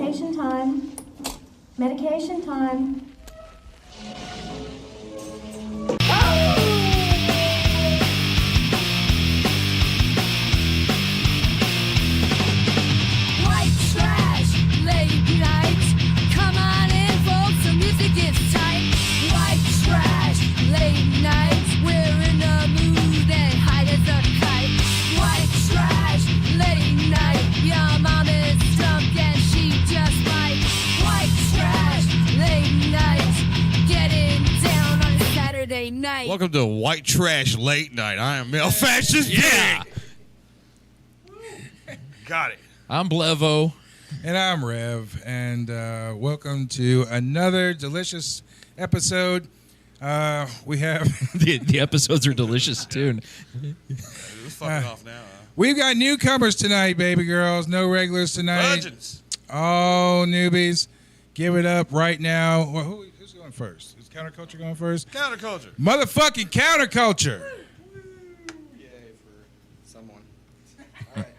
medication time. Medication time. White trash, late nights. Come on in, folks, the music gets tight. White trash, late nights. We're in the mood and high as a kite. White trash, late night. Your mom is drunk and she just might. White trash, late nights. Getting down on a Saturday night. Welcome to White Trash Late Night. I am Male Fascist Pig. Got it. I'm Blevo. And I'm Rev, and welcome to another delicious episode. We have The episodes are delicious too. It's fucking off now. we've got newcomers tonight, baby girls. No regulars tonight. Virgins. All newbies. Give it up right now. Well, who's going first? Is Counterculture going first? Counterculture. Motherfucking Counterculture. Yay for someone. All right.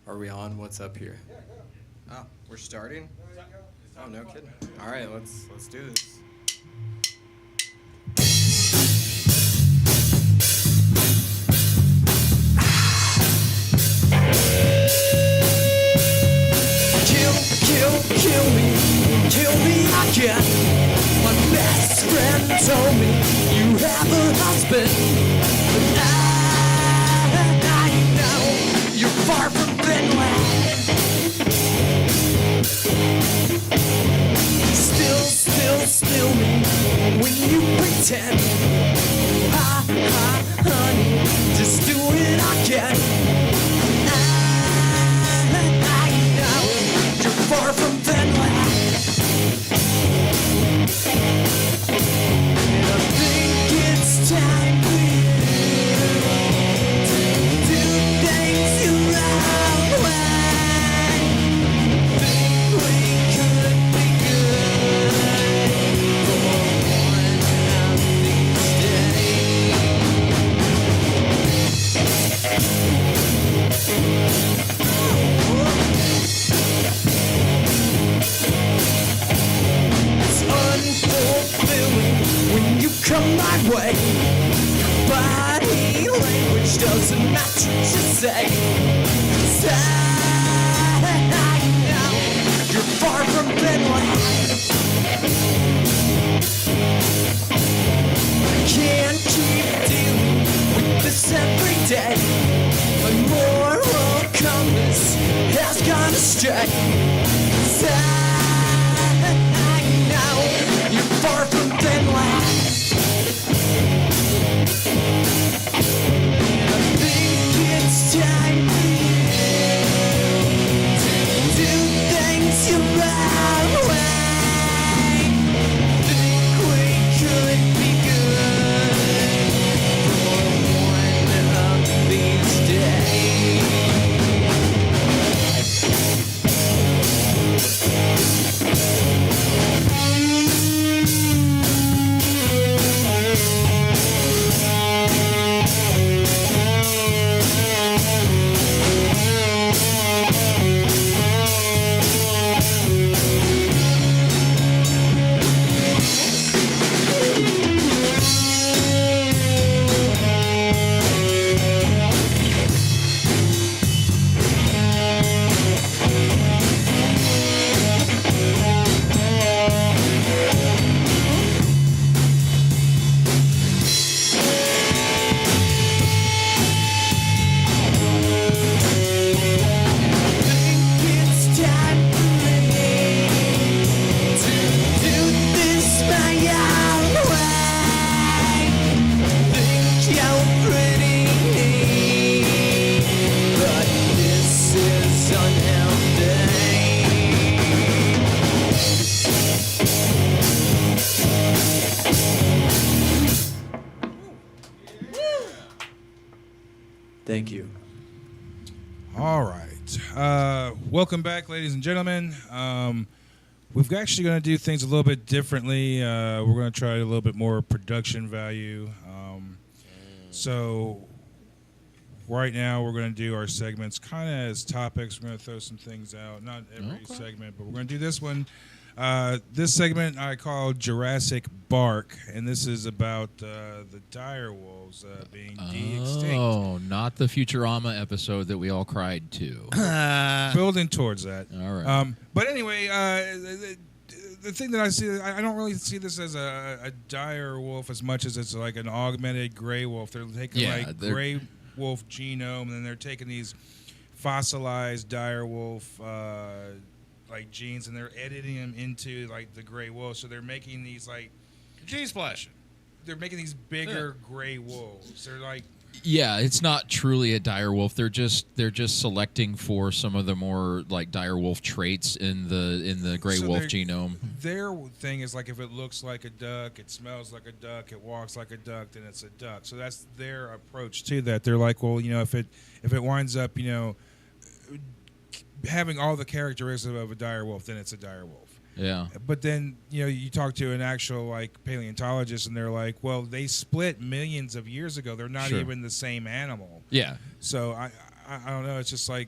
Are we on? What's up here? Oh, we're starting? Oh, no kidding. All right, let's do this. Kill me again. My best friend told me you have a husband, but I know you're far from Finland. Still me when you pretend. Honey, just do it again. I know you're far from Finland. And I think it's time for you to do things your own way. Think we could be good for one of these It's unfulfilling when you come my way. Body language doesn't match what you say. 'Cause I know you're far from Finland. I can't keep dealing with this every day. My moral compass has gone astray. 'Cause I know you're far from Finland. And I think it's time for you to do things your own way. Think we could be good for one of these days. Thank you. All right. Welcome back, ladies and gentlemen. We're actually going to do things a little bit differently. We're going to try a little bit more production value. So right now we're going to do our segments kind of as topics. We're going to throw some things out. Not every segment, but we're going to do this one. This segment I call Jurassic Bark, and this is about the dire wolves being de-extinct. Oh, not the Futurama episode that we all cried to. Building towards that. All right. But anyway, the thing that I see, I don't really see this as a dire wolf as much as it's like an augmented gray wolf. They're taking gray wolf genome, and then they're taking these fossilized dire wolf like genes, and they're editing them into like the gray wolf. So they're making these like Gene splashing. they're making these bigger gray wolves. They're like Yeah, it's not truly a dire wolf. They're just selecting for some of the more like dire wolf traits in the gray wolf genome. Their thing is like if it looks like a duck, it smells like a duck, it walks like a duck, then it's a duck. So that's their approach to that. They're like, well, if it winds up, having all the characteristics of a dire wolf, then it's a dire wolf. Yeah. But then, you talk to an actual like paleontologist and they're like, well, they split millions of years ago. They're not even the same animal. Yeah. So I don't know. It's just like,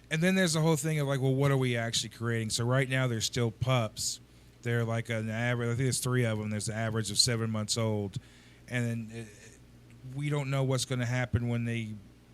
and then there's the whole thing of like, well, what are we actually creating? So right now they're still pups. They're like an average. I think there's 3 of them. There's an average of 7 months old, and then we don't know what's going to happen when they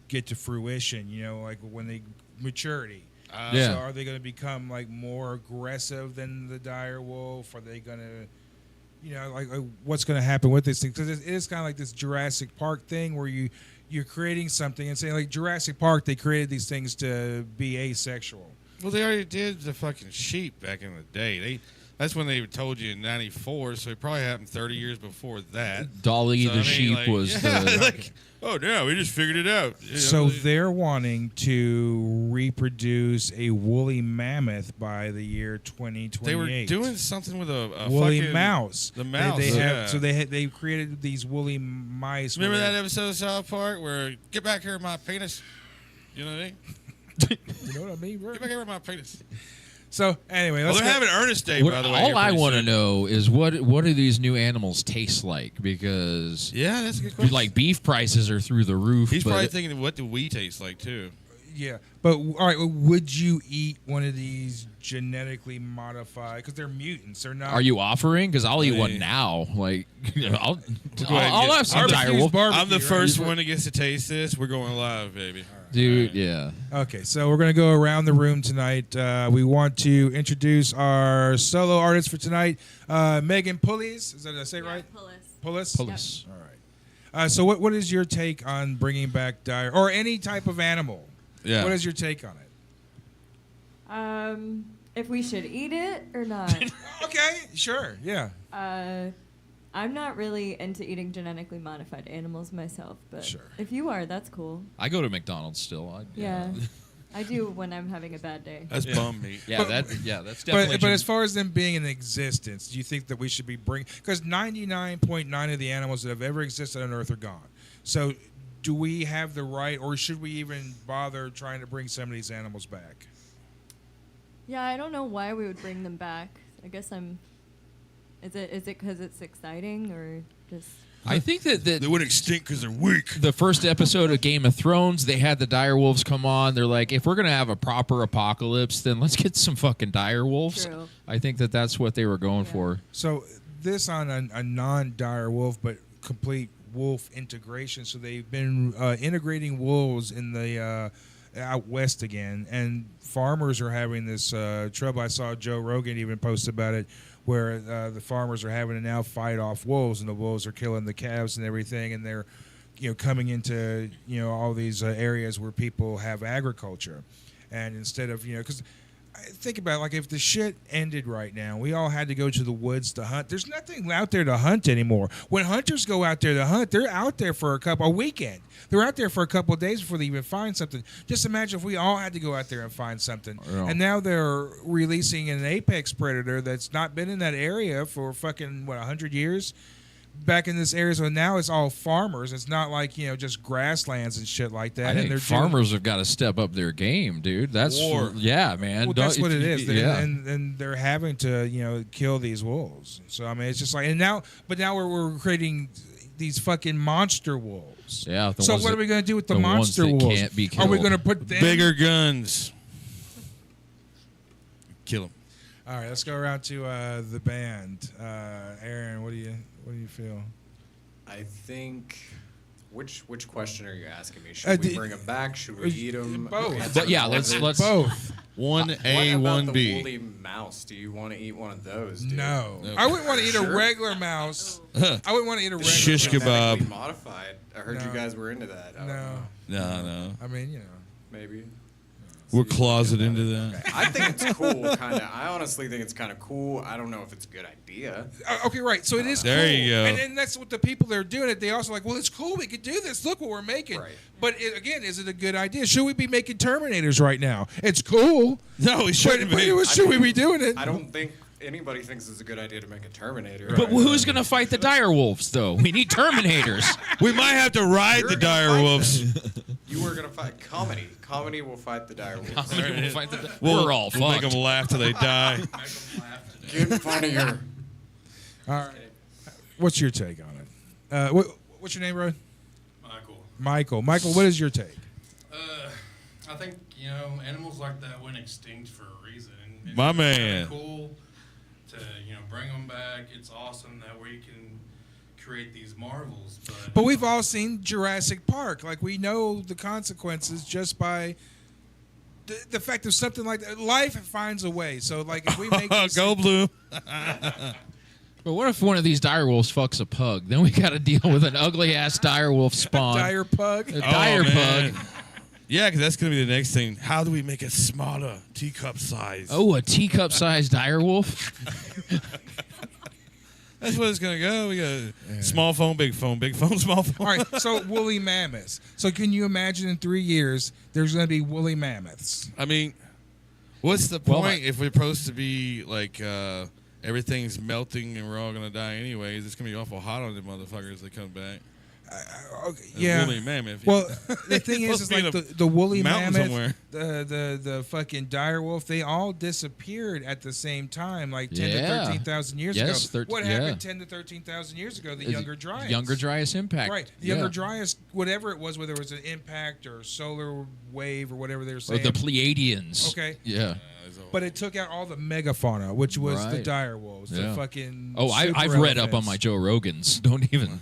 get to fruition. Like when they maturity. So are they going to become like more aggressive than the dire wolf? Are they going to, like what's going to happen with this thing? Because it is kind of like this Jurassic Park thing where you're creating something and saying like Jurassic Park, they created these things to be asexual. Well, they already did the fucking sheep back in the day. That's when they told you in '94, so it probably happened 30 years before that. Dolly the sheep was the... like, oh, no, we just figured it out. So they're wanting to reproduce a woolly mammoth by the year 2028. They were doing something with a woolly fucking mouse. The mouse. They created these woolly mice. Remember that episode of South Park where get back here with my penis? You know what I mean? You know what I mean, bro? Get back here with my penis. So anyway, They're having Ernest Day, by the way. All I want to know is what do these new animals taste like? Because that's a good question. like beef prices are through the roof. He's probably thinking, what do we taste like too? Yeah, but all right, would you eat one of these genetically modified? Because they're mutants. They're not. Are you offering? Because I'll eat one now. Like, I'll have some dire wolf. I'm the first one that gets to taste this. We're going live, baby. Dude, yeah. Okay, so we're going to go around the room tonight. We want to introduce our solo artist for tonight, Meghan Pulleys. Is that did I say it right? Pullis. Pullis. All right. So what is your take on bringing back dire or any type of animal? Yeah. What is your take on it? If we should eat it or not. Okay, sure, yeah. I'm not really into eating genetically modified animals myself, but Sure. if you are, that's cool. I go to McDonald's still. Yeah. I do when I'm having a bad day. That's bum meat. That's definitely. But as far as them being in existence, do you think that we should be bringing? Because 99.9 of the animals that have ever existed on Earth are gone. So, do we have the right, or should we even bother trying to bring some of these animals back? Yeah, I don't know why we would bring them back. I guess Is it because it's exciting or just? I think that They went extinct because they're weak. the first episode of Game of Thrones, they had the dire wolves come on. They're like, if we're gonna have a proper apocalypse, then let's get some fucking dire wolves. True. I think that's what they were going for. So, this on a non-dire wolf, but complete wolf integration. So they've been integrating wolves in the out west again, and farmers are having this trouble. I saw Joe Rogan even post about it, where the farmers are having to now fight off wolves, and the wolves are killing the calves and everything, and they're coming into all these areas where people have agriculture, and instead of because think about it, like if the shit ended right now, we all had to go to the woods to hunt. There's nothing out there to hunt anymore. When hunters go out there to hunt, they're out there for a weekend. They're out there for a couple of days before they even find something. Just imagine if we all had to go out there and find something. Yeah. And now they're releasing an apex predator that's not been in that area for fucking 100 years. Back in this area, so now it's all farmers. It's not like just grasslands and shit like that. I think farmers have got to step up their game, dude. That's yeah, man. Well, that's what it is. Yeah. And they're having to kill these wolves. So I mean, it's just like but now we're creating these fucking monster wolves. Yeah. So what are we going to do with the ones monster that wolves? can't be Are we killed. going to put them? Bigger guns. Kill them. All right, let's go around to the band. Aaron, what do you feel? I think. Which question are you asking me? Should we bring them back? Should we eat them? Both. But yeah, let's Both. 1A, What about the 1B. woolly mouse? Do you want to eat one of those? Dude? No. Nope. I wouldn't want to eat a Sure. regular mouse. I wouldn't want to eat a regular Shish mouse. kebab. Genetically modified. I heard you No. guys were into that. I don't No. know. No. I mean, you know. Maybe. We're closeted into that. I think it's cool, kind of. I honestly think it's kind of cool. I don't know if it's a good idea. Okay, right. So it is There cool. you go. And then that's what the people that are doing it, they also like, well, it's cool. We could do this. Look what we're making. Right. But again, is it a good idea? Should we be making Terminators right now? It's cool. No, we shouldn't But be. should we be doing it? I don't think anybody thinks it's a good idea to make a Terminator. But who's going to fight the dire wolves, though? We need Terminators. We might have to ride You're the gonna dire fight wolves. You were gonna fight comedy. Comedy will fight the dire wolves. We'll fight the We'll We're all we'll make fucked. them laugh till they die. Get funnier. All right. What's your take on it? What's your name, Rod? Michael. Michael, what is your take? I think, animals like that went extinct for a reason. And My it's man. kinda cool to, bring them back. It's awesome that we can create these marvels. But we've all seen Jurassic Park. Like, we know the consequences just by the fact of something like that. Life finds a way. So, like, if we make these Go blue. But what if one of these dire wolves fucks a pug? Then we got to deal with an ugly ass dire wolf spawn. dire pug. A dire man. pug. Yeah, because that's going to be the next thing. How do we make it smaller, teacup size? Oh, a teacup-sized dire wolf. That's what it's going to go. We got small phone, big phone, small phone. All right, so woolly mammoths. So can you imagine in 3 years there's going to be woolly mammoths? I mean, what's the Well, point if we're supposed to be like everything's melting and we're all going to die anyways? It's going to be awful hot on the motherfuckers that come back. Okay, A yeah. woolly mammoth. Well, the thing is Supposed to be like in a the woolly mountain mammoth, somewhere. the fucking dire wolf, they all disappeared at the same time, like 10 to Yeah. 13,000 years Yes, ago. What yeah. happened 10 to 13,000 years ago? The Younger Dryas. Younger Dryas impact. Right. The Yeah. Younger Dryas, whatever it was, whether it was an impact or solar wave or whatever they were Or saying. the Pleiadians. Okay. Yeah. But it took out all the megafauna, which was the Right. dire wolves, the Yeah. fucking. Oh, I've super read up on elephants. my Joe Rogans. Don't even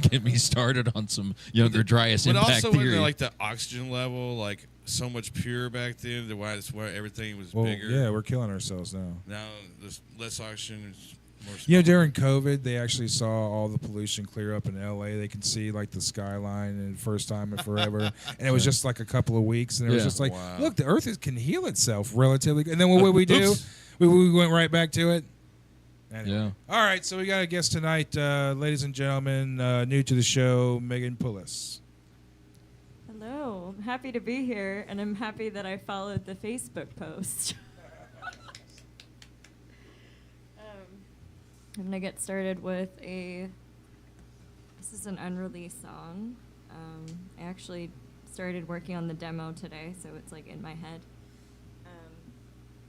get me started on some Younger Dryas But impact also, theory. when like the oxygen level, like so much pure back then, the why it's why everything was Well, bigger. yeah, we're killing ourselves now. Now there's less oxygen. It's more You know, smoke. during COVID, they actually saw all the pollution clear up in LA. They can see like the skyline and first time in forever. And it was just like a couple of weeks. And it was Yeah. just like, Wow. look, the earth can heal itself relatively. And then what would we do? Oops. We went right back to it. Anyway. Yeah. All right. So we got a guest tonight, ladies and gentlemen, new to the show, Meghan Pullis. Hello, I'm happy to be here, and I'm happy that I followed the Facebook post. I'm gonna get started with this is an unreleased song. I actually started working on the demo today, so it's like in my head.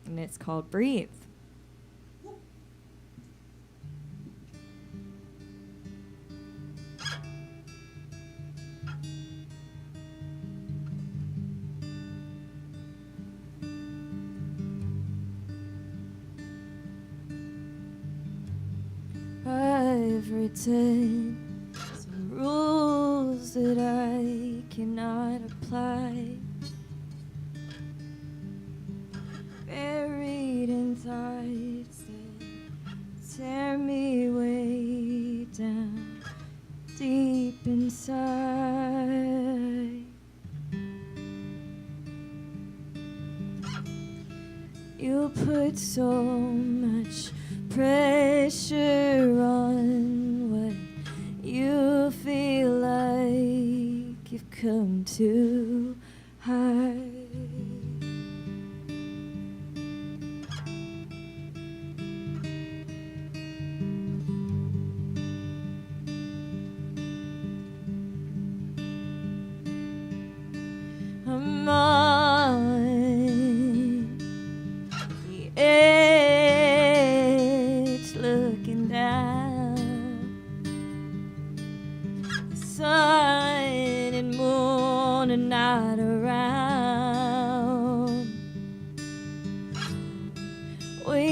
And it's called Breathe. I've written some rules that I cannot apply. Buried in thoughts that tear me way down deep inside. You put so much pressure on what you feel like you've come too high. I'm on the edge looking down.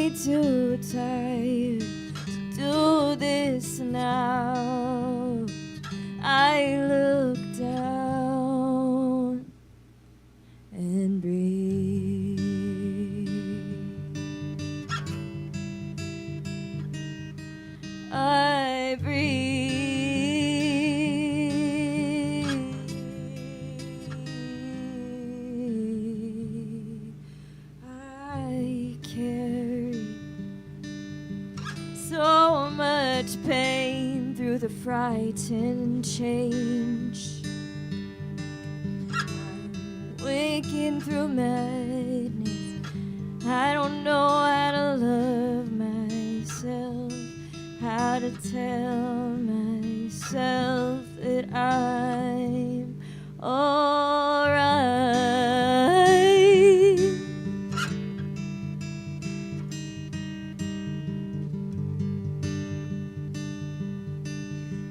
way too tired to do this now. I look down and breathe. I breathe. I carry so much pain through the frightened change. I'm waking through madness. I don't know how to love myself, how to tell myself that I'm alright.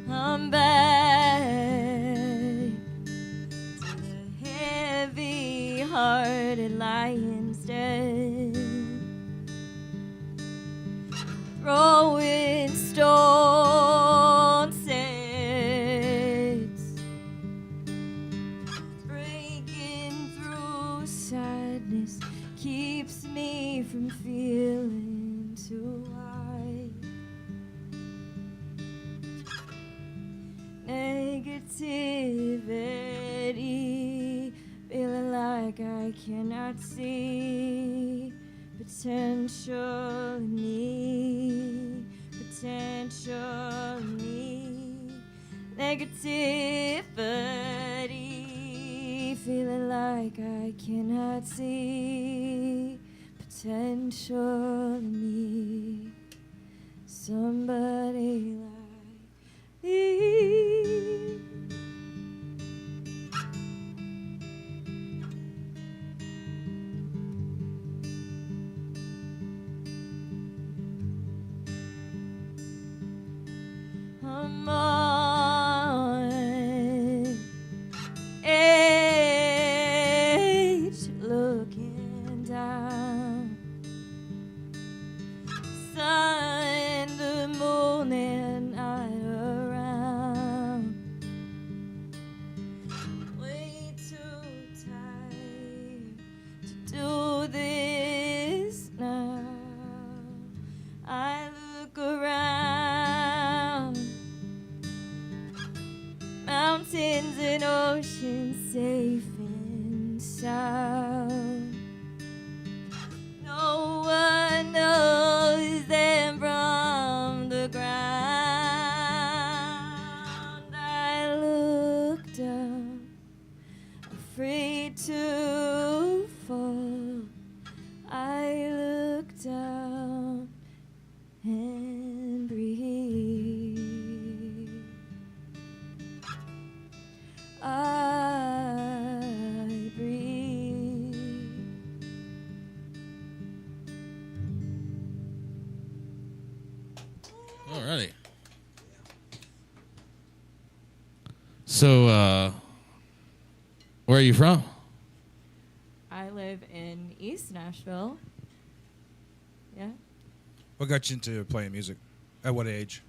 I'm back to the heavy-hearted lion's den, throwing stone sets, breaking through sadness keeps me from feeling too high. Negativity, feeling like I cannot see potential in me, potential in me. Negativity, feeling like I cannot see potential in me. Somebody like me. I'm on edge, looking down. Sun, the moon, and night around. Way too tired to do this now. I look around. Mountains and oceans safe and sound. No one knows them from the ground. I look down, afraid to fall. I look down and breathe. I breathe. Alrighty. So, where are you from? I live in East Nashville. Yeah. What got you into playing music? At what age?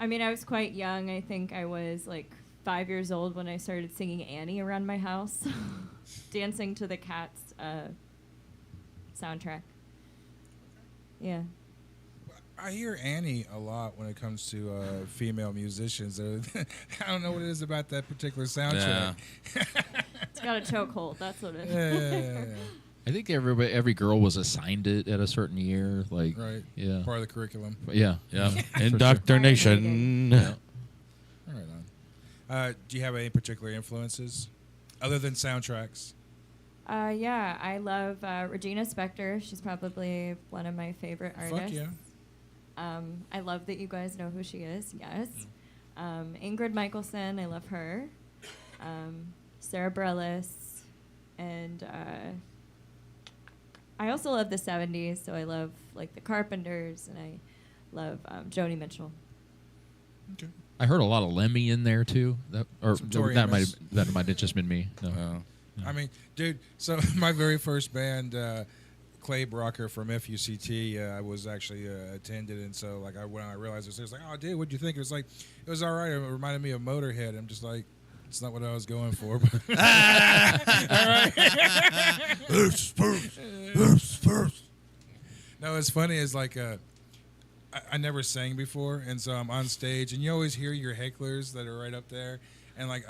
I mean, I was quite young. I think I was like 5 years old when I started singing Annie around my house, dancing to the Cats soundtrack. Yeah. I hear Annie a lot when it comes to female musicians. I don't know what it is about that particular soundtrack. It's got a chokehold. That's what it is. Yeah. I think every girl was assigned it at a certain year. Like, Right. yeah, Part of the curriculum. yeah. Indoctrination. Yeah. All right on. Do you have any particular influences other than soundtracks? Yeah, I love Regina Spektor. She's probably one of my favorite artists. Fuck yeah. I love that you guys know who she is. Yes. Ingrid Michaelson, I love her. Sarah Bareilles, and I also love the 70s, so I love like the Carpenters, and I love Joni Mitchell. Okay. I heard a lot of Lemmy in there too. That Amos. might have just been me. No. I mean, dude, so my very first band, Clay Brocker from FUCT. I was actually attended, and so like when I realized it was like, oh, dude, what'd you think? It was like, it was all right. It reminded me of Motorhead. I'm just like, it's not what I was going for. But all right. No, it's funny. Is like I never sang before, and so I'm on stage, and you always hear your hecklers that are right up there, and like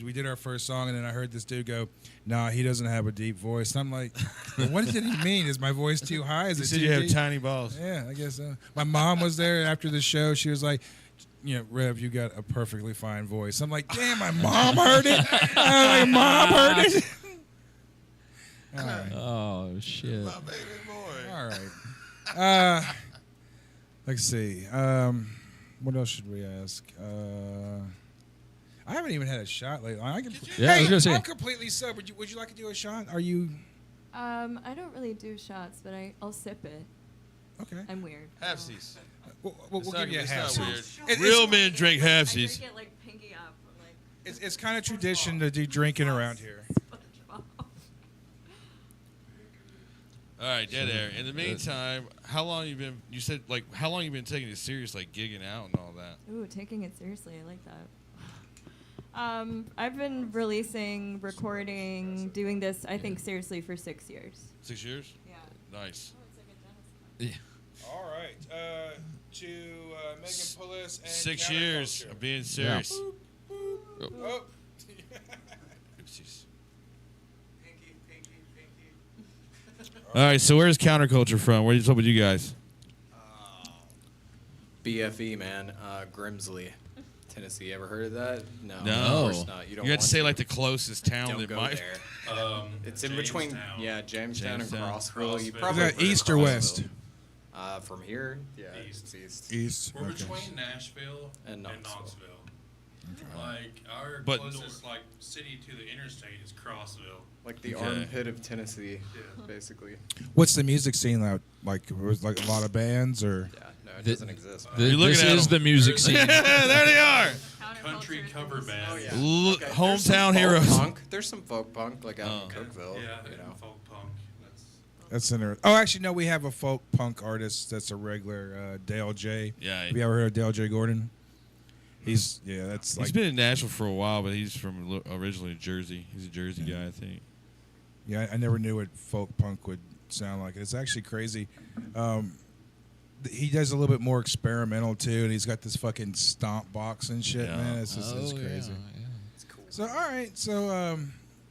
we did our first song, and then I heard this dude go, "Nah, he doesn't have a deep voice." And I'm like, well, "What did he mean? Is my voice too high? Is You it said too you have deep?" tiny balls. Yeah, I guess so. My mom was there after the show. She was like, Rev, you got a perfectly fine voice. I'm like, damn, my mom heard it. My mom heard it. All right. Oh shit. My baby boy. All right. Let's see. What else should we ask? I haven't even had a shot lately. Yeah, I was gonna say. I'm completely sober. Would you like to do a shot? Are you? I don't really do shots, but I'll sip it. Okay. I'm weird. Halfsies. We'll give you a It's half. not weird. It's- Real men drink I halfsies. drink it like pinky up. I'm like, It's kind of tradition to do drinking around here. SpongeBob. All right, dead air. In the meantime, how long you been? You said like how long you been taking it serious, like gigging out and all that? Ooh, taking it seriously. I like that. I've been releasing, recording, doing this, I think, seriously for 6 years. 6 years. Yeah. Nice. Oh, it's like a dentist. Yeah. All right. To Meghan Pullis and 6 years Counterculture. of being serious. Oh. Oopsies. All right, so where's Counterculture from? What's up with you guys? BFE, man. Grimsley, Tennessee. Ever heard of that? No. No. Of course not. You don't You had want to say like the closest town Don't that go might. there. It's in between, Jamestown and Crossville. You Crossville. probably Is that heard of east or Crossville. west? From here, yeah, East. it's east. East. We're Okay. between Nashville And and Knoxville. Knoxville. Like our But- closest like city to the interstate is Crossville. Like the Okay. armpit of Tennessee, Yeah. basically. What's the music scene like? Like, was like a lot of bands or? Yeah, no, it The- doesn't exist. You're looking This at is 'em. the music scene. Yeah, there they are. Country cover band. Oh, yeah. Hometown There's some folk heroes. Punk. There's some folk punk like out in Cookeville. Yeah, you know. folk punk. That's interesting. Oh, actually, no. We have a folk punk artist that's a regular, Dale J. Yeah. Have you ever heard of Dale J. Gordon? That's He's like, been in Nashville for a while, but he's from originally Jersey. He's a Jersey guy, I think. yeah. I never knew what folk punk would sound like. It's actually crazy. He does a little bit more experimental too, and he's got this fucking stomp box and shit, Yeah. man. It's just it's Oh, crazy. yeah. It's cool. So, all right. So,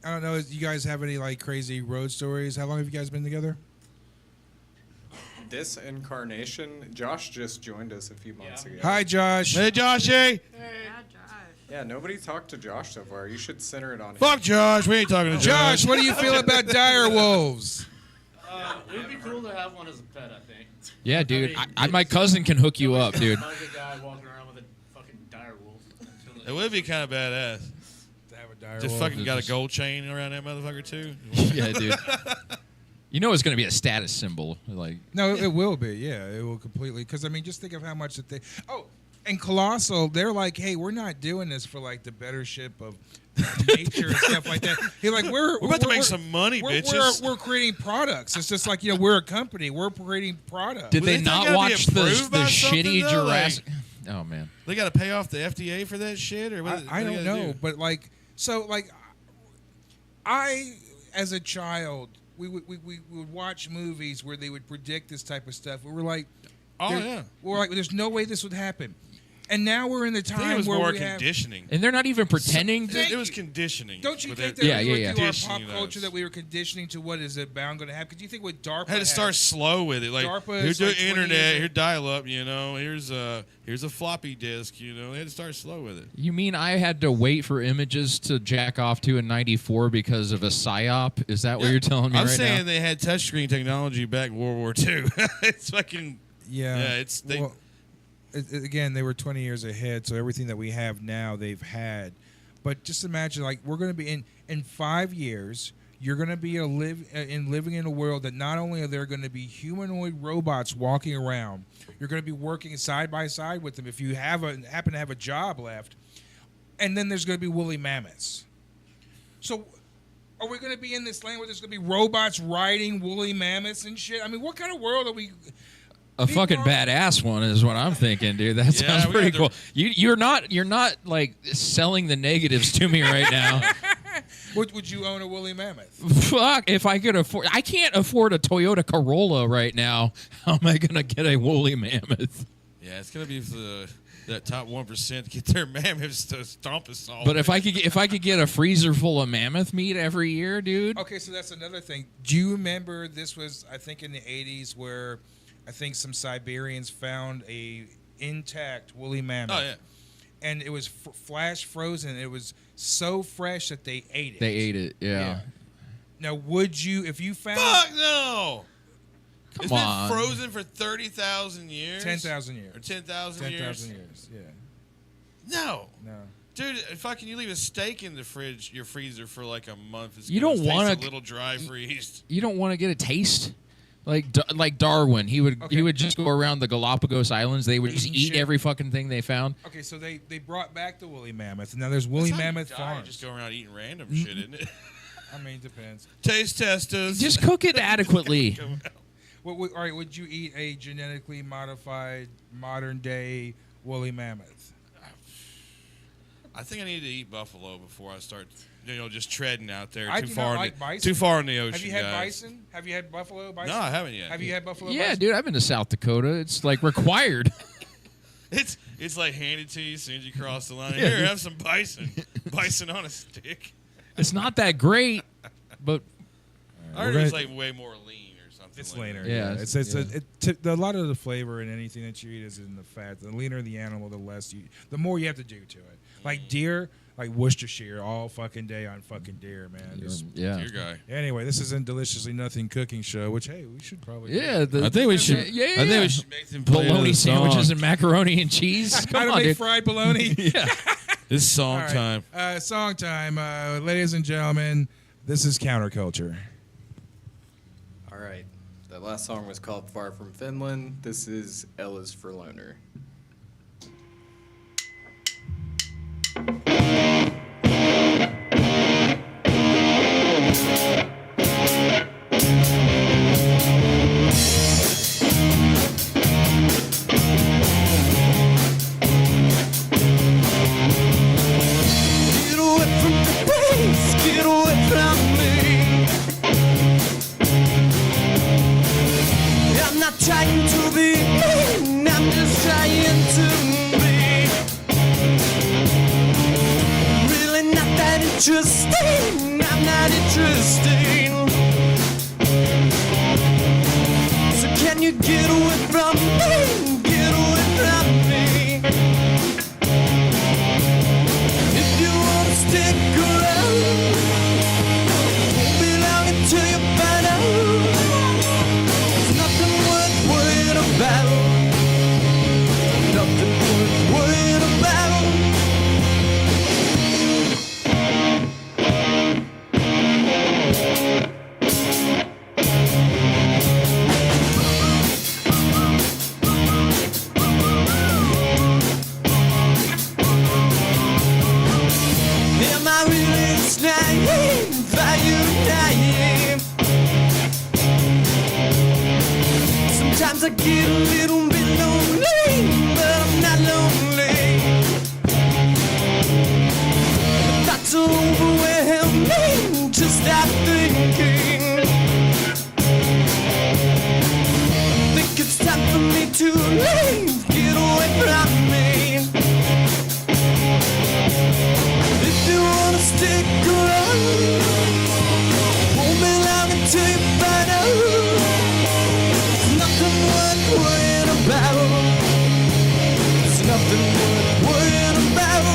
I don't know. You guys have any like crazy road stories? How long have you guys been together? This incarnation, Josh just joined us a few months ago. Hi, Josh. Hey, Joshy. Yeah, Josh. Yeah, nobody talked to Josh so far. You should center it on him. Fuck Josh. We ain't talking to Josh, what do you feel about dire wolves? It would be cool to have one as a pet, I think. Yeah, dude. I mean, My cousin can hook you up, dude. Like a guy walking around with a fucking dire wolf. It would be kind of badass. To have a dire Just wolf. fucking got a gold chain around that motherfucker too. Yeah, dude. You know it's going to be a status symbol. Like, No, it will be. Yeah, it will completely. Because I mean, just think of how much that they. Oh, and Colossal, they're like, hey, we're not doing this for like the bettership of nature and stuff like that. He's like, we're about to make some money, bitches. We're creating products. It's just like we're a company. We're creating products. did Well, they they not gotta be watch the approved by something, shitty though, like- Jurassic? Oh man. They got to pay off the FDA for that shit, or what? I what don't they gotta know, do? but like, so like, I as a child, we would watch movies where they would predict this type of stuff. We were like, Oh there- yeah. we're like, there's no way this would happen. And now we're in the I think time it was where more we have. conditioning. And they're not even pretending to. It was conditioning. Don't you with think that- that Yeah, we were yeah, through our Conditioning pop culture us. that we were conditioning to what is it bound going to happen? Because you think what DARPA Had to start slow with it. Like DARPA here's is the like 20 internet, years- here's dial-up. Here's a floppy disk. They had to start slow with it. You mean I had to wait for images to jack off to in '94 because of a psyop? Is that what you're telling me I'm right saying now? they had touchscreen technology back in World War II. It's fucking it's they. Well, again, they were 20 years ahead, so everything that we have now, they've had. But just imagine, like, we're going to be in 5 years. You're going to be living in a world that not only are there going to be humanoid robots walking around, you're going to be working side by side with them if you happen to have a job left, and then there's going to be woolly mammoths. So, Are we going to be in this land where there's going to be robots riding woolly mammoths and shit? I mean, what kind of world are we? A fucking badass one is what I'm thinking, dude. That sounds pretty cool. You're not like selling the negatives to me right now. Would you own a woolly mammoth? Fuck, if I could afford, I can't afford a Toyota Corolla right now. How am I gonna get a woolly mammoth? Yeah, it's gonna be that top 1% to get their mammoths to stomp us all. But if I could get a freezer full of mammoth meat every year, dude. Okay, so that's another thing. Do you remember this was, I think, in the 80s where I think some Siberians found a intact woolly mammoth. Oh, yeah. And it was flash frozen. It was so fresh that they ate it. They ate it, yeah. Now, would you, if you found... Fuck no! Come on. It's been frozen for 30,000 years? 10,000 years. Or 10,000 years? 10,000 years, yeah. No. No. Dude, fucking you leave a steak in the fridge, your freezer for like a month. It's You don't want a little dry freezed. You don't want to get a taste? Like Darwin, he would just go around the Galapagos Islands. They would just eat every fucking thing they found. Okay, so they brought back the woolly mammoth. Now there's woolly mammoth farms. Just go around eating random shit, isn't it? I mean, it depends. Taste testers. Just cook it adequately. All right, would you eat a genetically modified modern day woolly mammoth? I think I need to eat buffalo before I start, just treading out there. I too do far not in like bison. Too far in the ocean. Have you had guys. bison? Have you had buffalo bison? No, I haven't yet. Have you had buffalo Yeah, bison? dude, I've been to South Dakota. It's like required. It's like handed to you as soon as you cross the line. Yeah. Here, have some bison. Bison on a stick. It's not that great, but I heard it's like way more lean or something. It's like leaner. that. Yeah, A lot of the flavor in anything that you eat is in the fat. The leaner the animal, the more you have to do to it. Like deer, like Worcestershire all fucking day on fucking deer, man. yeah. Dear guy. Anyway, this isn't Deliciously Nothing cooking show, which hey, we should probably. Yeah, do. I think we should. Yeah, I think we should make them play bologna another sandwiches song. and macaroni and cheese. How Come to on, make dude. fried bologna. Yeah. This is song All right. time. Song time, ladies and gentlemen. This is Counterculture. All right. That last song was called Far From Finland. This is Ella's for Loner. Get away from the place, get away from me. I'm not trying to be mean, I'm just trying to be really not that interesting. I'm not interesting. So can you get away from me? Get away from me. If you wanna stick around, won't be long until you find out. There's nothing worth worrying about. Nothing worth worrying about. Am I really naive? Are you naive? Sometimes I get a little bit lonely, but I'm not lonely. The thoughts are overwhelming me, just stop thinking. Think it's time for me to leave, get away from me. If you wanna stick around, won't be long until you find out. There's nothing worth worrying about. There's nothing worth worrying about.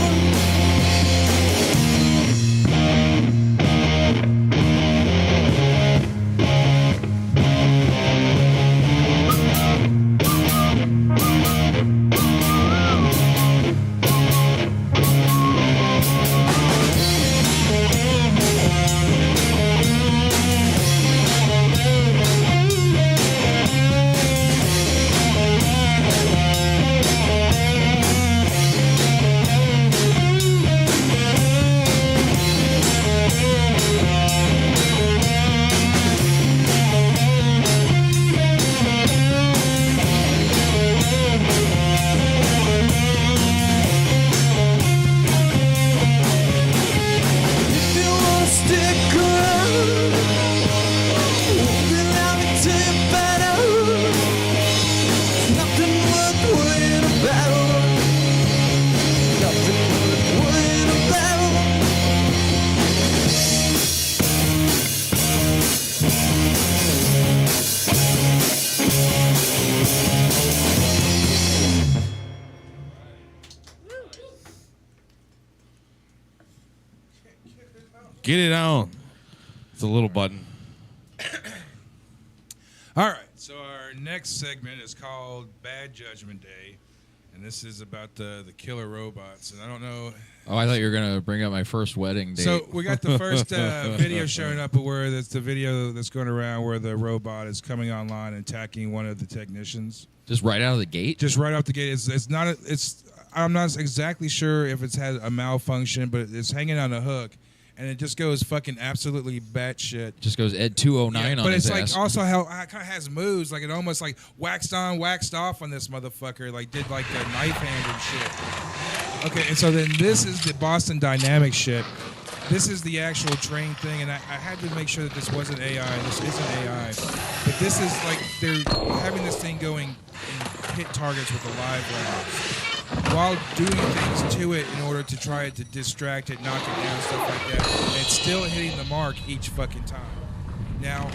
Get it on. It's a little button. All right, so our next segment is called Bad Judgment Day, and this is about the killer robots. And I don't know. Oh, I thought you were gonna bring up my first wedding date. So we got the first video showing up where that's the video that's going around where the robot is coming online and attacking one of the technicians. Just right out of the gate. Just right off the gate. It's not. I'm not exactly sure if it's had a malfunction, but it's hanging on a hook. And it just goes fucking absolutely batshit. Just goes Ed 209 on but his it's like ass. also how it kind of has moves. Like it almost like waxed on, waxed off on this motherfucker. Like did like a knife hand and shit. Okay, and so then this is the Boston Dynamics shit. This is the actual train thing, and I had to make sure that this wasn't AI. This isn't AI, but this is like they're having this thing going and hit targets with a live round while doing things to it in order to try to distract it, knock it down, stuff like that. And it's still hitting the mark each fucking time. Now,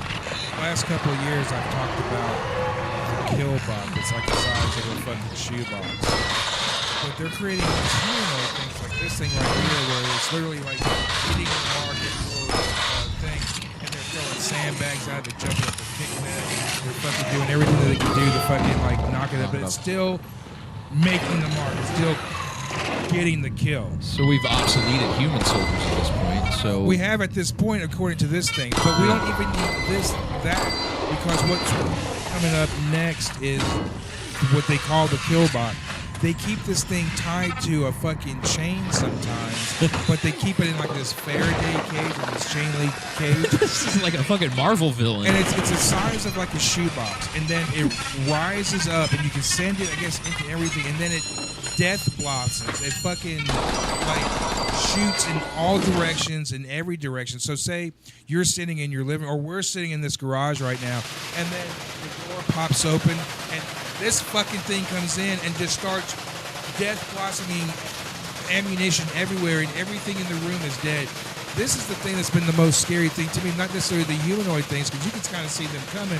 last couple of years I've talked about the killbot that's like the size of a fucking shoebox. But they're creating these humanoid things like this thing right here where it's literally like hitting the mark at a little thing, and they're throwing sandbags out, they're jumping up, they're kicking it, they're fucking doing everything that they can do to fucking like knock it up, but it's still making the mark. It's still getting the kill. So we've obsoleted human soldiers at this point. So we have at this point, according to this thing, but we don't even need that, because what's coming up next is what they call the killbot. They keep this thing tied to a fucking chain sometimes, but they keep it in like this Faraday cage or this chain link cage. This is like a fucking Marvel villain. And it's the size of like a shoebox, and then it rises up, and you can send it, I guess, into everything, and then it death blossoms. It fucking like shoots in all directions, in every direction. So say you're sitting in your living, or we're sitting in this garage right now, and then the door pops open, and this fucking thing comes in and just starts death blossoming ammunition everywhere, and everything in the room is dead. This is the thing that's been the most scary thing to me, not necessarily the humanoid things, because you can kind of see them coming.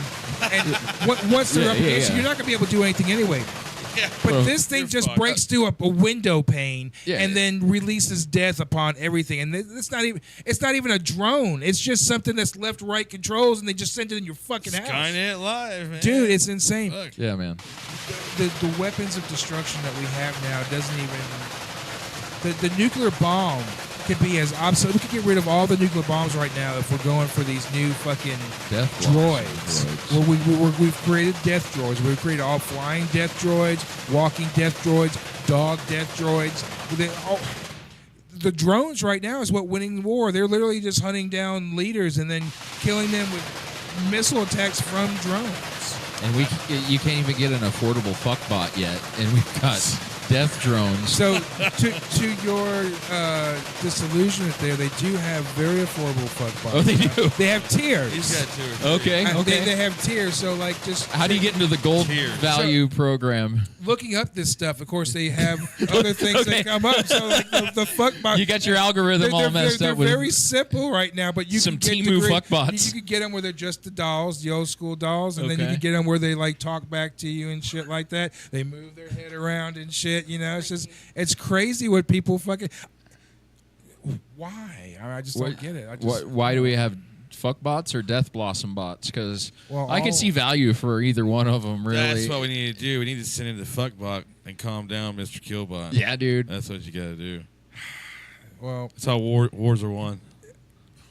And once they're up against you, you're not going to be able to do anything anyway. Yeah, but this thing just breaks through a window pane and then releases death upon everything. And it's not even a drone. It's just something that's left-right controls, and they just send it in your fucking house. Skynet Live, man. Dude, it's insane. Look. Yeah, man. The weapons of destruction that we have now doesn't even... The nuclear bomb could be as obsolete. We could get rid of all the nuclear bombs right now if we're going for these new fucking death droids. Well, we've created death droids. We've created all flying death droids, walking death droids, dog death droids. The drones right now is what winning the war. They're literally just hunting down leaders and then killing them with missile attacks from drones. And you can't even get an affordable fuckbot yet, and we've got death drones. So, to your disillusionment there, they do have very affordable fuckbots. Oh, they do? They have tiers. He's got 2 or 3. Okay. They have tiers, so like just... How do you get into the gold value program? Looking up this stuff, of course, they have other things that come up. So like the fuckbot... You got your algorithm all messed up with... They're very simple right now, but you some can get Temu fuckbots. You can get them where they're just the dolls, the old school dolls, and then you can get them where they like talk back to you and shit like that. They move their head around and shit. You know, it's crazy what people fucking. Why? I just don't get it. Why do we have fuck bots or death blossom bots? Because I can all- see value for either one of them. Really, That's what we need to do. We need to send in the fuckbot and calm down Mr. Killbot. Yeah, dude. That's what you got to do. Well, That's how wars are won.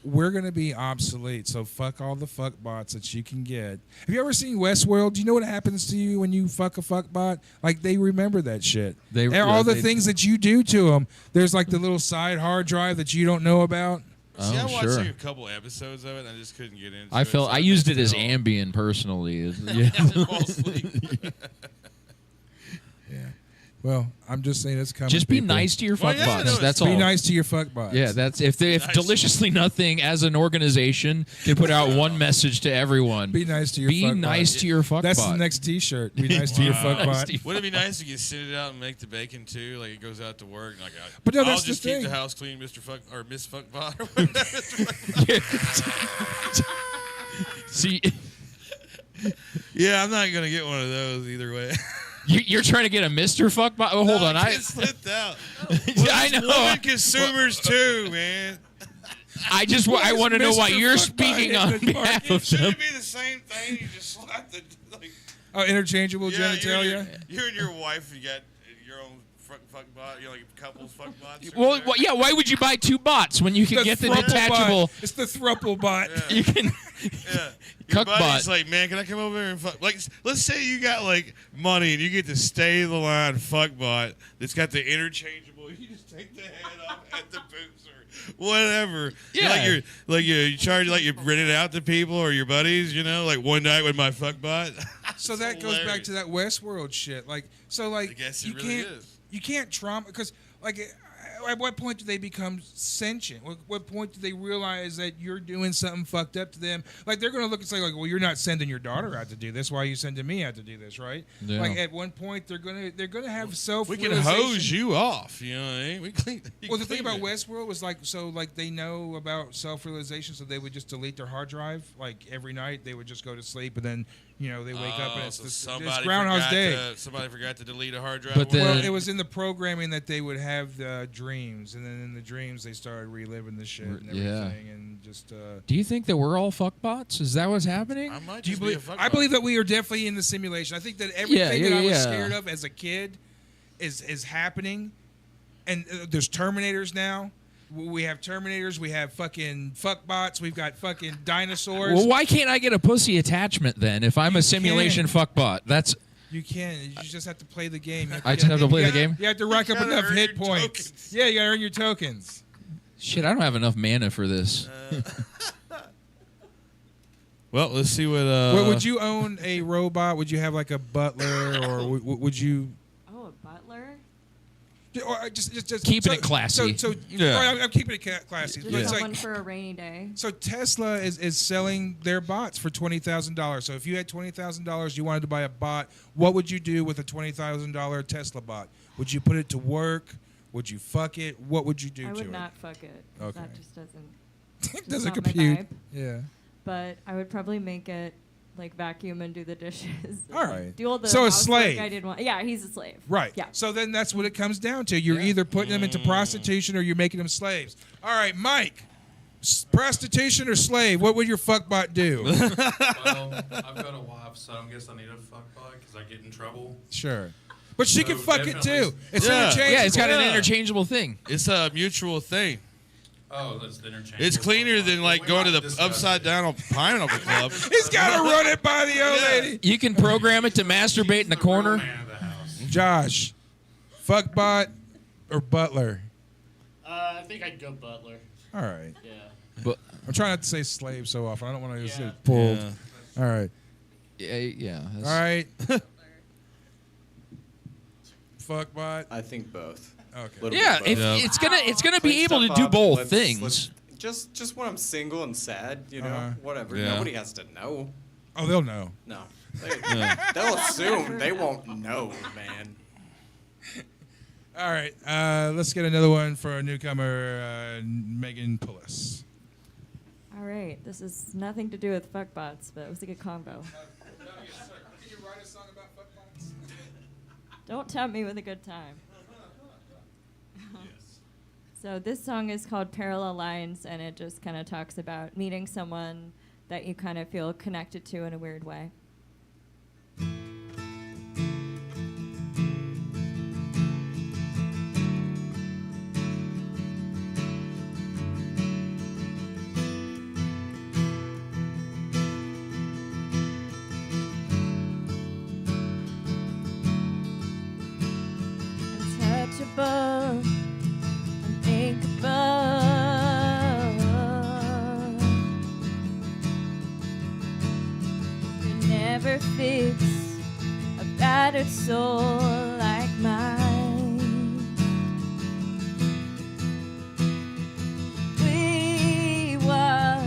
we're gonna be obsolete. So fuck all the fuck bots that you can get. Have you ever seen Westworld? Do you know what happens to you when you fuck a fuck bot? Like they remember that shit. All the things that you do to them. There's like the little side hard drive that you don't know about. See, I watched sure. like a couple episodes of it, and I just couldn't get into it. I used it as Ambien personally. Yeah. Fall asleep. Yeah. Well, I'm just saying it's coming. Just be people. nice to your Well, fuck yeah, bots. no, That's Be all. nice to your fuck bots. Yeah, that's if Nice. Deliciously Nothing as an organization can put out one message to everyone. Be nice to your Be fuck nice bot. to your fuck That's bot. the next T-shirt. Be nice to your fuck bot. Wouldn't it be nice if you could send it out and make the bacon too? Like it goes out to work. And like, But no, I'll that's the just keep thing. the house clean, Mr. Fuck or Miss Fuckbot or whatever. Mr. Fuckbot. See, Yeah, I'm not gonna get one of those either way. you're trying to get a Mr. Fuckbot. Oh, hold on, I get slipped out. I know. Women consumers too, man. I want to know why Mr. you're Fuckbot speaking in on the behalf market. of Should them. it be the same thing? You just slap the like. Oh, interchangeable Yeah, genitalia. you and your wife, you got your own fuck bot. You're like couples fuck bots. Well, yeah. Why would you buy 2 bots when you can get the thruple detachable? Bot. It's the thruple bot. You can. Yeah. Your Cuck buddy's bot. like, man, can I come over here and fuck? Like, let's say you got like money and you get to stay the line fuck bot that's got the interchangeable. You just take the head off at the boobs or whatever. Yeah. You charge like you rent it out to people or your buddies. You know, like one night with my fuck bot. So that goes back to that Westworld shit. Like, so like I guess you it really can't is. you can't trauma because like. At what point do they become sentient? What point do they realize that you're doing something fucked up to them? Like they're gonna look and say, like, well, you're not sending your daughter out to do this. Why are you sending me out to do this, right? Yeah. Like at one point they're gonna have self. We can hose you off. You know what I mean? We clean. Well, the thing about Westworld was like, so like they know about self-realization, so they would just delete their hard drive. Like every night they would just go to sleep, and then they wake up and it's it's Groundhog's Day. Somebody forgot to delete a hard drive. But then- Well, it was in the programming that they would have the dreams, and then in the dreams they started reliving the shit and everything, Yeah. and just. Do you think that we're all fuckbots? Is that what's happening? I might Do you just be a believe? fuck I bot. believe that we are definitely in the simulation. I think that everything that I was yeah. scared of as a kid is happening, and there's Terminators now. We have Terminators. We have fucking fuckbots. We've got fucking dinosaurs. Well, why can't I get a pussy attachment then? If I'm a simulation fuckbot, that's You can. You just have to play the game. I just have to play the You game. You have to rack up gotta enough earn hit your points. tokens. Yeah, you gotta earn your tokens. shit. I don't have enough mana for this. Well, let's see what. Would you own a robot? Would you have like a butler, or would you? Oh, a butler? Or just Keeping it classy. So Yeah. all right, I'm keeping it classy. Just But it's someone like, for a rainy day. so Tesla is selling their bots for $20,000. So if you had $20,000, you wanted to buy a bot, what would you do with a $20,000 Tesla bot? Would you put it to work? Would you fuck it? What would you do I to would it? not fuck it. 'Cause Okay. That just doesn't. It it's doesn't not my compute. vibe. Yeah. But I would probably make it like vacuum and do the dishes. All right. Do all the So a housework slave. I didn't want. Yeah, he's a slave. Right. Yeah. So then that's what it comes down to. You're either putting them into prostitution or you're making them slaves. All right, Mike. Prostitution or slave? What would your fuckbot do? Well, I've got a wife, so I guess I need a fuck bot because I get in trouble. Sure. But she can So fuck it definitely- too. It's Yeah. interchangeable. Yeah, it's got an Yeah. interchangeable thing. It's a mutual thing. Oh, that's the interchangeable. It's cleaner than like We going to might the discuss upside it. down pineapple club. He's got to run it by the old Yeah. lady. You can program it to masturbate in the real corner. man of the house. Josh, fuckbot or butler? I think I'd go butler. All right. Yeah. But I'm trying not to say slave so often. I don't want to Yeah. get pulled. Yeah. All right. yeah. All right. Fuckbot. I think both. Okay. Little Yeah, bit if both. it's gonna be Clean able to stuff do up, both let's- things. let's- Just when I'm single and sad, Uh-huh. whatever. Yeah. Nobody has to know. Oh, they'll know. No. They'll assume. They won't know, man. All right. Let's get another one for a newcomer, Megan Pullis. All right. This is nothing to do with fuckbots, but it was a good combo. Can you write a song about fuckbots? Don't tempt me with a good time. So this song is called Parallel Lines, and it just kind of talks about meeting someone that you kind of feel connected to in a weird way. Untouchable, unthinkable. Could never fix a battered soul like mine. We walk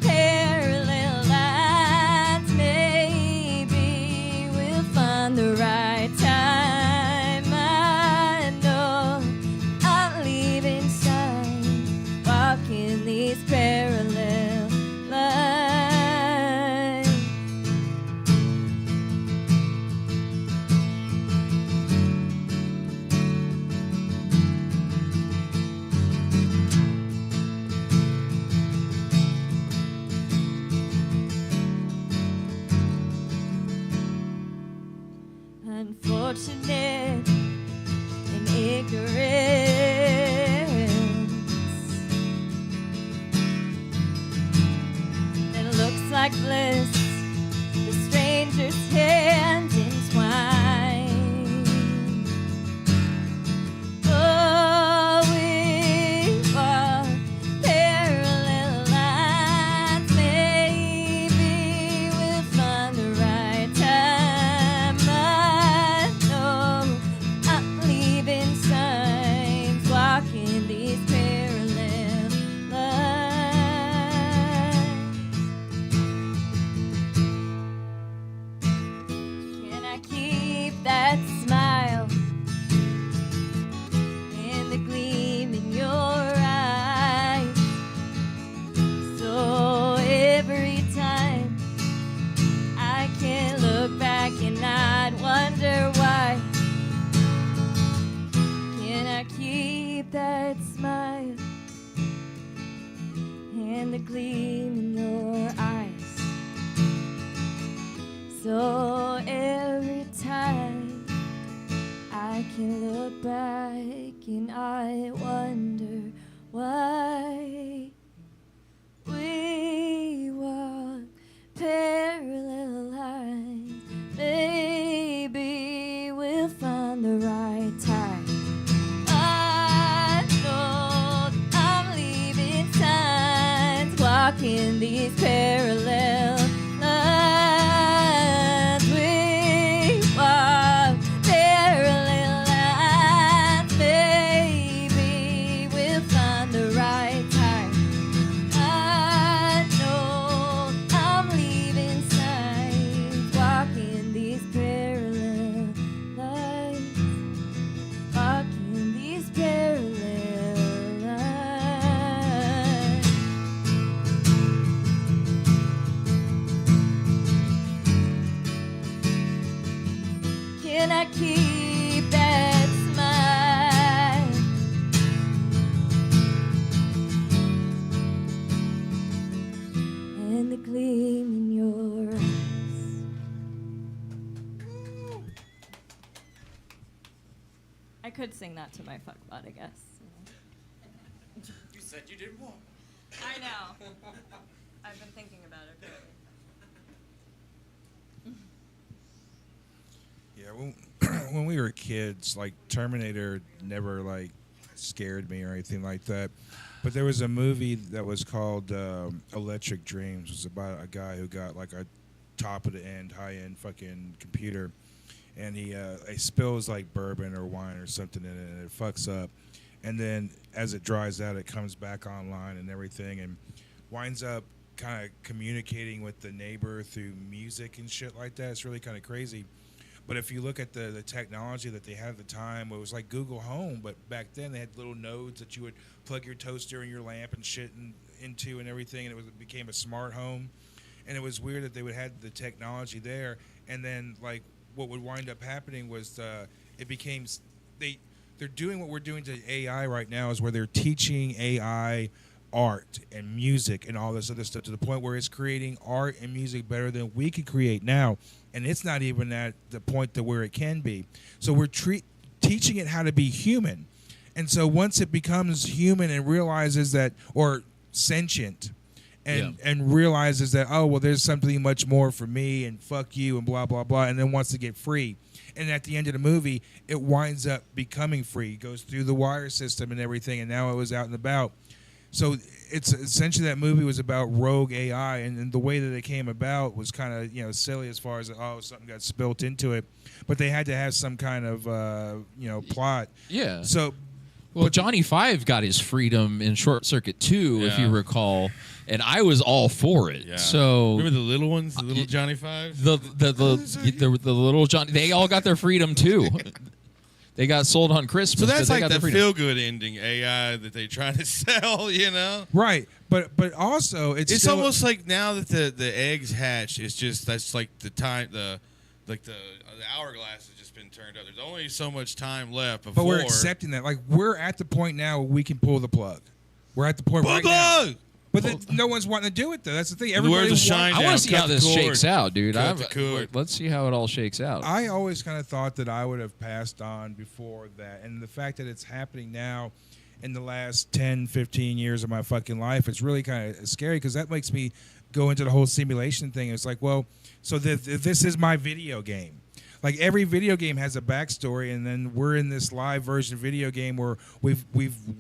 parallel lines. Maybe we'll find the right time. I know I'll leave inside, walking these parallel lines. unfortunate and ignorant. It looks like bliss, the stranger's hand entwined. Oh, we walk parallel lines. Maybe we'll find the right time. I know I'm leaving signs, walking these parallel lines. Can I keep that smile and the gleam in your eyes? So every time I can look back and I'd wonder why. Can I keep that smile and the gleam in your eyes? So every time I can look back and I wonder why we walk parallel lines. Maybe we'll find the right time. I know I'm leaving signs, walking these parallel lines. We walk parallel lines. Maybe we'll find the right time. I know I'm leaving signs, walking these parallel lines, walking these parallel lines. Can I keep that smile and the gleam in your eyes? I could sing that to my fuckbot, I guess. You said you did what? I know. I've been thinking about it. Yeah, when we were kids, like Terminator never like scared me or anything like that. But there was a movie that was called Electric Dreams. It was about a guy who got like a top of the end, high end fucking computer, and he spills like bourbon or wine or something in it, and it fucks up. And then as it dries out, it comes back online and everything, and winds up kind of communicating with the neighbor through music and shit like that. It's really kind of crazy. But if you look at the technology that they had at the time, it was like Google Home, but back then they had little nodes that you would plug your toaster and your lamp and shit into and everything, and it became a smart home. And it was weird that they would have the technology there, and then like what would wind up happening was it became they're doing what we're doing to AI right now, is where they're teaching AI art and music and all this other stuff to the point where it's creating art and music better than we could create now, and it's not even at the point to where it can be. So we're teaching it how to be human, and so once it becomes human and realizes that, or sentient, and realizes that, oh well, there's something much more for me, and fuck you and blah blah blah, and then wants to get free. And at the end of the movie, it winds up becoming free. It goes through the wire system and everything, and now it was out and about. So it's essentially, that movie was about rogue AI, and the way that it came about was kind of silly as far as something got spilt into it, but they had to have some kind of plot. Yeah. So, well, Johnny Five got his freedom in Short Circuit 2, if you recall, and I was all for it. Yeah. So remember the little ones, the little Johnny Five, the little Johnny, they all got their freedom too. They got sold on Christmas. So that's like the feel good ending AI that they try to sell, Right, but also it's still, almost like now that the eggs hatch, it's just that's like the time the hourglass has just been turned up. There's only so much time left before. But we're accepting that. Like, we're at the point now where we can pull the plug. We're at the point right now. But no one's wanting to do it, though. That's the thing. Everybody Where's the shine? I want down, to see cut how the this cord. shakes out, dude. Cut the cord. Let's see how it all shakes out. I always kind of thought that I would have passed on before that. And the fact that it's happening now in the last 10, 15 years of my fucking life, it's really kind of scary because that makes me go into the whole simulation thing. It's like, well, so this is my video game. Like every video game has a backstory, and then we're in this live version video game where we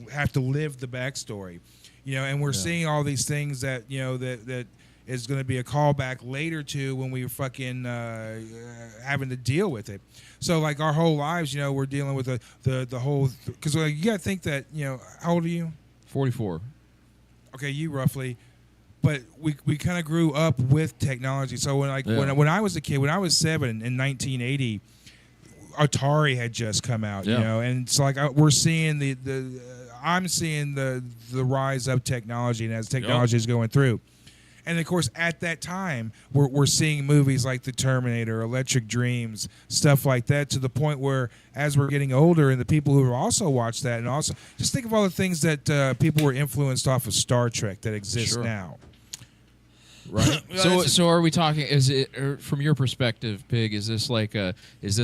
have to live the backstory, and we're seeing all these things that that is going to be a callback later to when we were fucking having to deal with it. So like our whole lives, we're dealing with the whole because you got to think that how old are you? 44. Okay, you roughly. But we kind of grew up with technology. So when I was a kid, when I was 7 in 1980, Atari had just come out, and it's like we're seeing I'm seeing the rise of technology, and as technology is going through, and of course at that time we're seeing movies like The Terminator, Electric Dreams, stuff like that, to the point where as we're getting older, and the people who have also watched that, and also just think of all the things that people were influenced off of Star Trek that exist now. Right. So are we talking? Is it from your perspective, Pig? Is this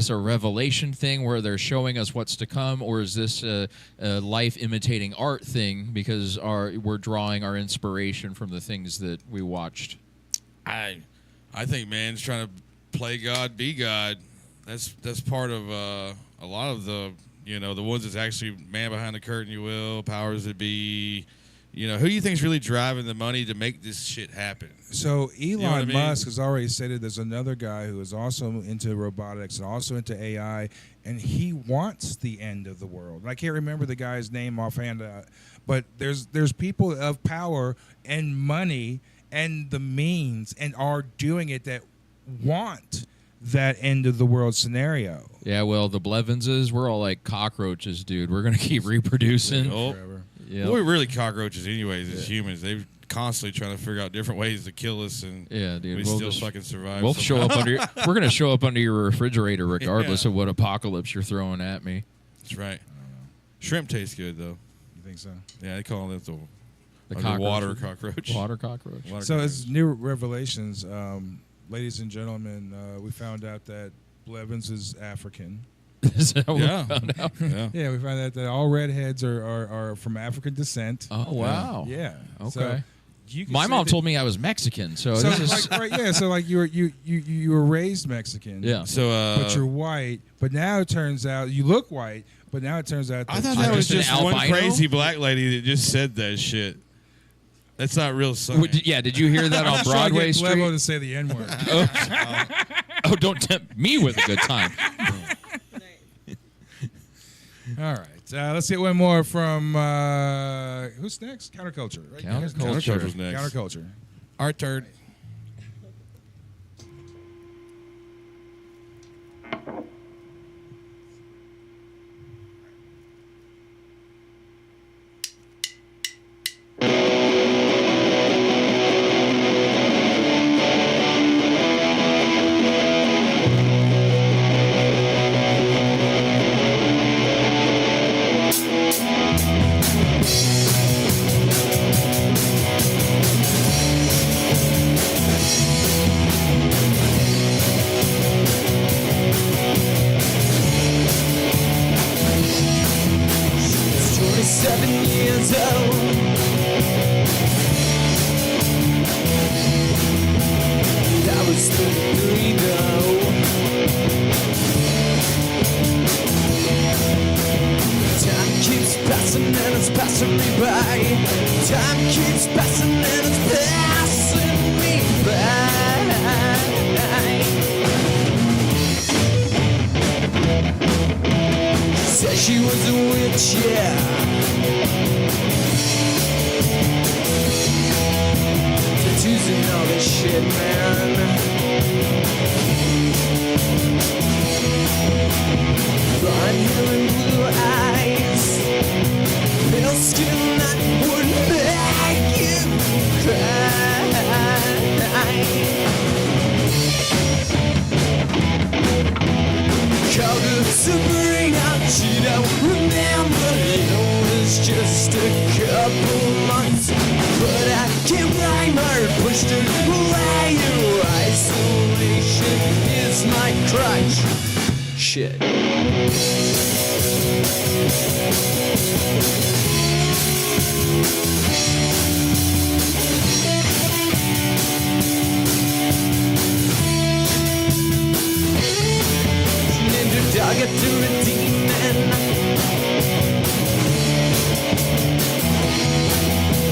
a revelation thing where they're showing us what's to come, or is this a life imitating art thing because we're drawing our inspiration from the things that we watched? I think man's trying to play God, be God. That's part of a lot of the the ones that's actually man behind the curtain. You will powers that be. Who do you think's really driving the money to make this shit happen? So Elon I Musk has already stated there's another guy who is also into robotics and also into AI, and he wants the end of the world. I can't remember the guy's name offhand, but there's people of power and money and the means and are doing it that want that end of the world scenario. Yeah, well, the Blevinses, we're all like cockroaches, dude. We're gonna keep reproducing. Forever. Yep. Well, we're really cockroaches anyways as humans. They're constantly trying to figure out different ways to kill us, and dude, we still fucking survive. We'll show up under. We're gonna show up under your refrigerator regardless of what apocalypse you're throwing at me. That's right. Shrimp tastes good though. You think so? Yeah, they call it the water cockroach. Water cockroach. So as new revelations, ladies and gentlemen, we found out that Blevins is African. Is that what we found out? Yeah, we found out that all redheads are from African descent. Oh wow! Yeah. Okay. So my mom told me I was Mexican, so So this is so like you were raised Mexican. Yeah. So but you're white. But now it turns out you look white. But now it turns out I thought I'm that was just an just one albino? crazy black lady that just said that shit. That's not real science. Did you hear that on Broadway Street Street? to say the N word. Oh, don't tempt me with a good time. All right. Let's get one more from who's next? Counterculture. Right? Counterculture's next. Counterculture. Our turn. She was a witch, yeah. Tattoos and all this shit, man. Blonde hair and blue eyes, pale skin that would make you cry. Called her Sabrina. She don't remember, it was just a couple months, but I pushed away. Your isolation is my crutch. Shit. Ninja dog after a demon.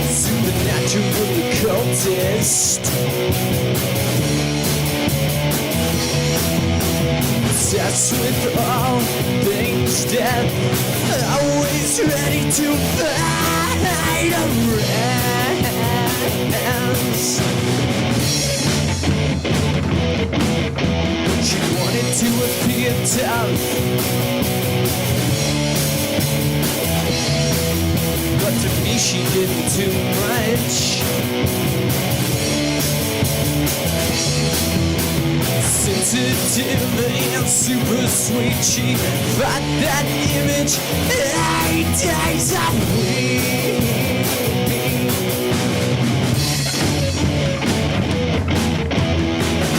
Supernatural occultist. Obsessed with all things death. Always ready to fight a rest. She wanted to appear tough, but to me she did too much. Sensitive and super sweet, she fought that image 8 days a week.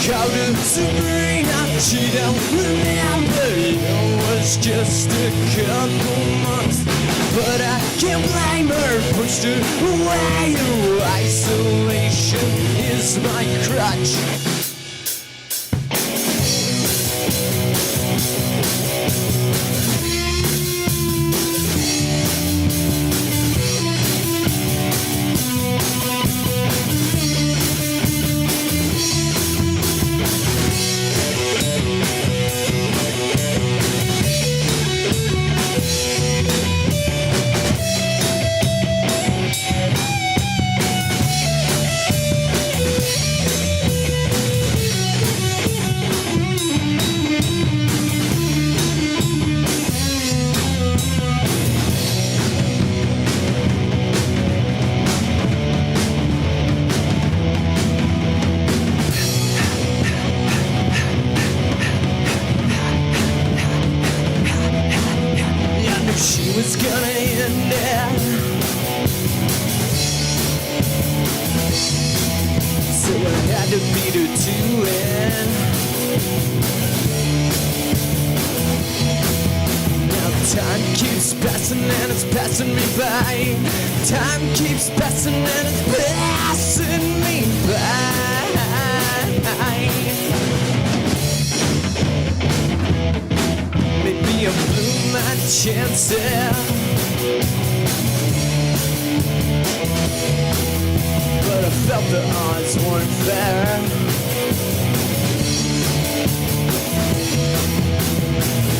Called her Sabrina, she don't remember. It was just a couple months, but I can't blame her. Pushed her away. Her isolation is my crutch. Was gonna end it, so I had to beat her to it. Now time keeps passing and it's passing me by. Time keeps passing and it's passing me by. Maybe I blew my chances, but I felt the odds weren't fair.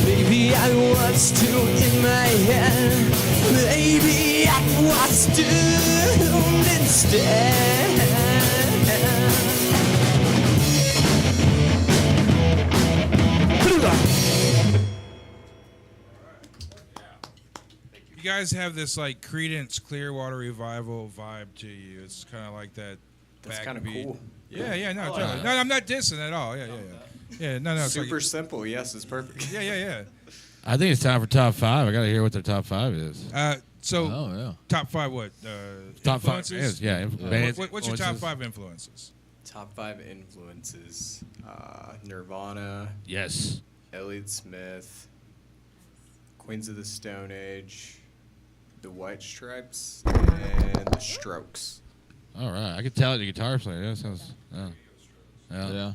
Maybe I was too in my head. Maybe I was doomed instead. You guys have this like Creedence Clearwater Revival vibe to you. It's kind of like that. That's kind of cool. Yeah, no, totally. No, I'm not dissing at all. Yeah. Yeah, no, it's Super like, simple. Yes, it's perfect. Yeah. I think it's time for top 5. I got to hear what their top 5 is. So, top 5 what? Top 5 influences? is, yeah. What's your top 5 influences? Top 5 influences: Nirvana. Yes. Elliott Smith. Queens of the Stone Age. The White Stripes and the Strokes. All right, I could tell it, the guitar player. That sounds. Yeah.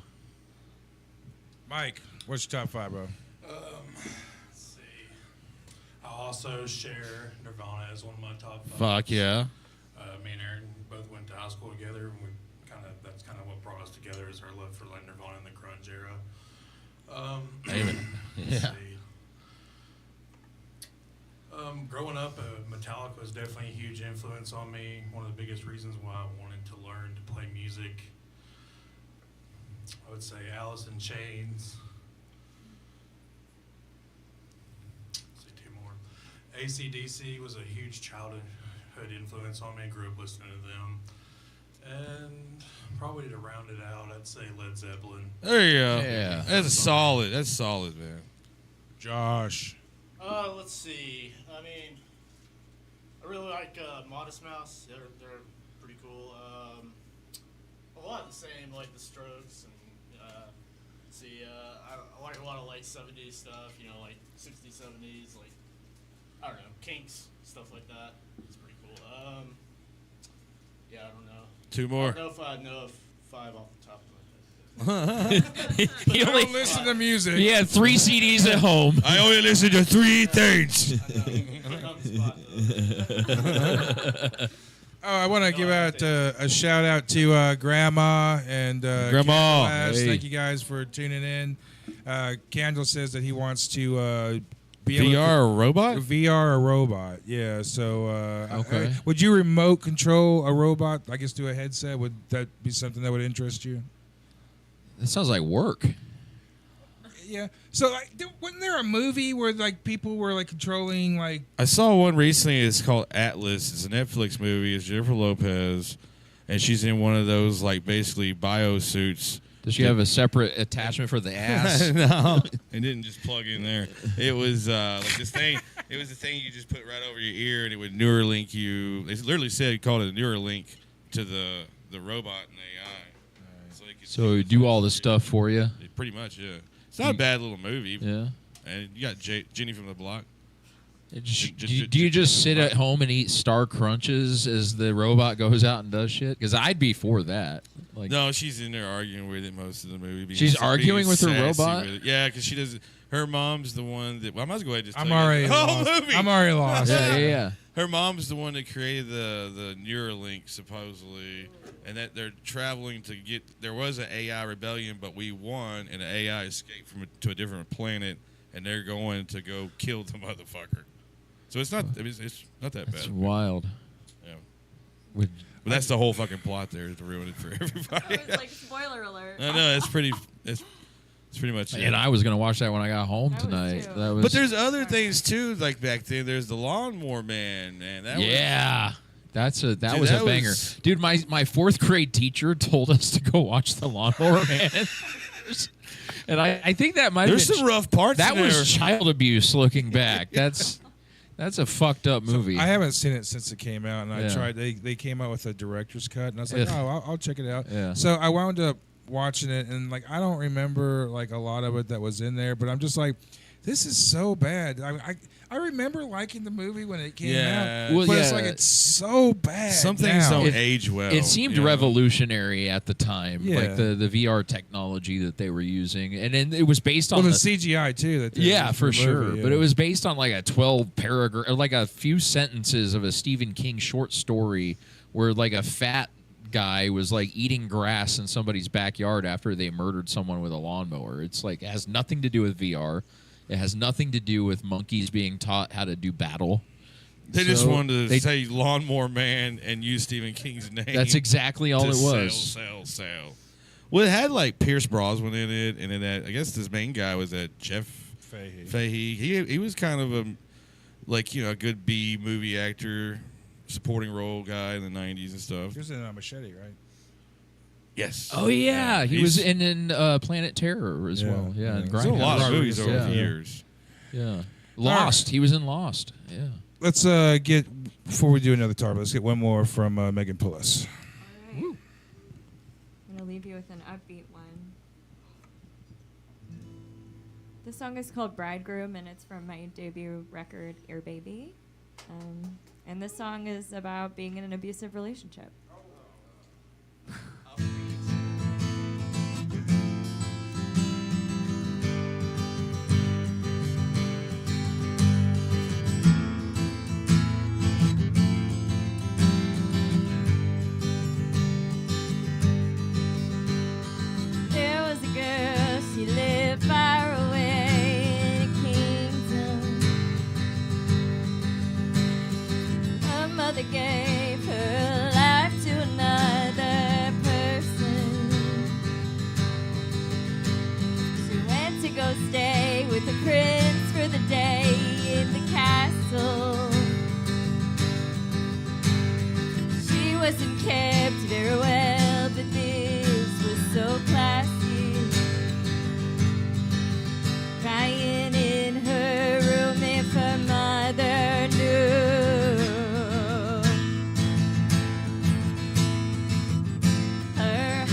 Mike, what's your top 5, bro? Let's see. I also share Nirvana as one of my top 5. Fuck yeah. Me and Aaron both went to high school together, and that's kind of what brought us together is our love for like Nirvana in the grunge era. Amen. Let's Yeah. see. Growing up, Metallica was definitely a huge influence on me. One of the biggest reasons why I wanted to learn to play music. I would say Alice in Chains. Let's see, 2 more. AC/DC was a huge childhood influence on me. Grew up listening to them. And probably to round it out, I'd say Led Zeppelin. There you go. Yeah. That's solid, man. Josh. Let's see. I mean, I really like Modest Mouse. They're pretty cool. a lot of the same, like the Strokes and I like a lot of like 70s stuff, you know, like 60s, 70s, like I don't know, Kinks, stuff like that. It's pretty cool. Yeah, I don't know. Two I more. don't know if I know 5 off the top of my head. He I only don't listen to music. he had 3 CDs at home. I only listen to 3 things. Put on the spot. Oh, I want to give out a shout out to Grandma and Grandma. Candle. Hey. Thank you guys for tuning in. Candle says that he wants to be able VR or robot? to VR a robot. Yeah. So Okay. would you remote control a robot? I guess through a headset. Would that be something that would interest you? That sounds like work. Yeah. So wasn't there a movie where like people were like controlling like? I saw one recently. It's called Atlas. It's a Netflix movie. It's Jennifer Lopez, and she's in one of those like basically bio suits. Does she have a separate attachment for the ass? No, it didn't just plug in there. It was like this thing. It was the thing you just put right over your ear, and it would Neuralink you. They literally said called it a Neuralink to the robot and AI. So, it could So do all the stuff for you? pretty much, yeah. It's not a bad little movie. Yeah. And you got Jenny from the Block. Do you just sit at home and eat Star Crunches as the robot goes out and does shit? Because I'd be for that. Like, No, she's in there arguing with it most of the movie. being She's being arguing with her sassy robot? with it. Yeah, because she doesn't. Her mom's the one that. Well, I might as well go ahead and just. I'm tell you already the whole lost. movie. I'm already lost. yeah. Her mom's the one that created the Neuralink supposedly, and that they're traveling to get. There was an AI rebellion, but we won, and the AI escaped to a different planet, and they're going to go kill the motherfucker. So it's not. I mean, it's not that That's bad. wild. Yeah. Would- But that's the whole fucking plot there to ruin it for I everybody. was like, spoiler alert. No, it's pretty. It's pretty much it. And I was gonna watch that when I got home I was tonight. too. That was. But there's other things too, like back then. There's the Lawnmower Man, man. That yeah. That was Dude, a that banger. was- Dude, my 4th grade teacher told us to go watch The Lawnmower Man. And I think that might have There's been some rough parts. that in there. was child abuse looking back. That's a fucked up movie. I haven't seen it since it came out, and Yeah. I tried. They came out with a director's cut, and I was like, Yeah. oh, I'll check it out. Yeah. So I wound up watching it, and like I don't remember like a lot of it that was in there, but I'm just like, this is so bad. I remember liking the movie when it came Yeah. out, Well, but it's yeah. like it's so bad. Some things now. don't age well. It seemed you know? revolutionary at the time, Yeah. like the VR technology that they were using, and then it was based on Well, the the CGI too. That they yeah, used for the sure. movie, But yeah. it was based on like a 12 paragraph, or like a few sentences of a Stephen King short story where like a fat guy was like eating grass in somebody's backyard after they murdered someone with a lawnmower. It's like it has nothing to do with VR. It has nothing to do with monkeys being taught how to do battle. They just So wanted to they- say Lawnmower Man and use Stephen King's name. That's exactly all to it was. Sell. Well, it had like Pierce Brosnan in it, and then that I guess this main guy was that Jeff Fahey. He was kind of a like a good B movie actor, supporting role guy in the '90s and stuff. He was in Machete, right? Yes. Oh yeah, he was He's- in Planet Terror as Yeah, well. Yeah, yeah. and He's in a lot of Grindhouse. movies over yeah. the years. Yeah, Lost. He was in Lost. Yeah. Let's get before we do another topic. Let's get one more from Megan Pullis. All right. I'm going to leave you with an upbeat one. This song is called Bridegroom, and it's from my debut record, Air Baby. And this song is about being in an abusive relationship. There was a girl, she lived far away in a kingdom. Her mother gave her life to another person. She went to go stay with the prince for the day in the castle. She wasn't kept very well, but this was so classy. Crying in her room if her mother knew. Her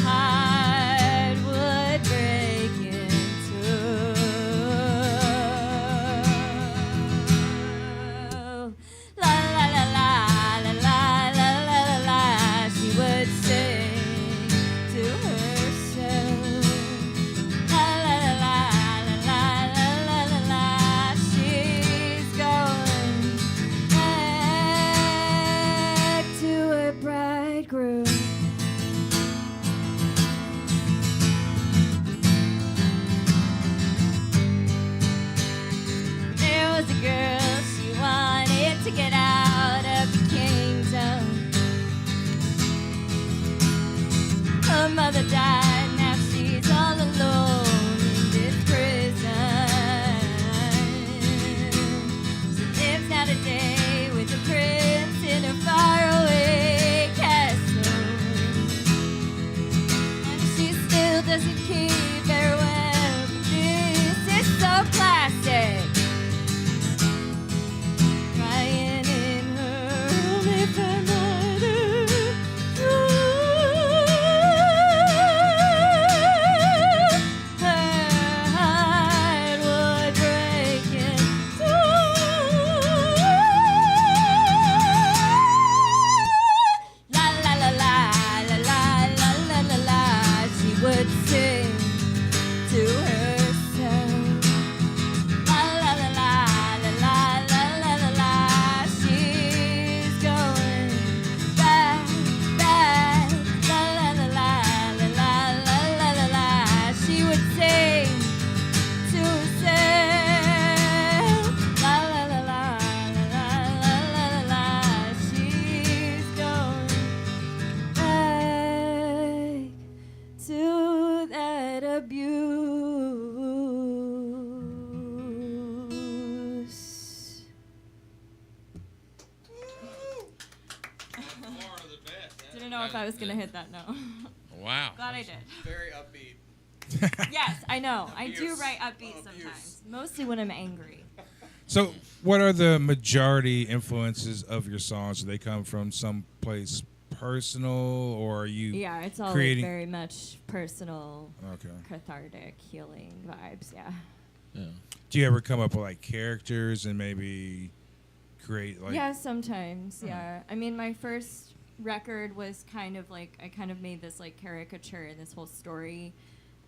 doesn't keep very well. This is so classic. Crying in her only family. Her heart would break in two. La la la la la la la la la la. She would sing to herself. La la la la la la la la la la. She's going back, back. La la la la la la la la la la. She would sing to herself. La la la la la la la la la. She's going back to that abuse. Didn't know if I was gonna hit that note. Wow. Glad I did. Very upbeat. Yes, I know. I do Abuse. write upbeat sometimes, mostly when I'm angry. So, what are the majority influences of your songs? Do they come from some place personal, or are you Yeah, it's all creating? very much personal, Okay. cathartic, healing vibes. Yeah. Yeah. Do you ever come up with like characters and maybe create like? Yeah, sometimes. Yeah. I mean, my first record was kind of like I kind of made this like caricature in this whole story,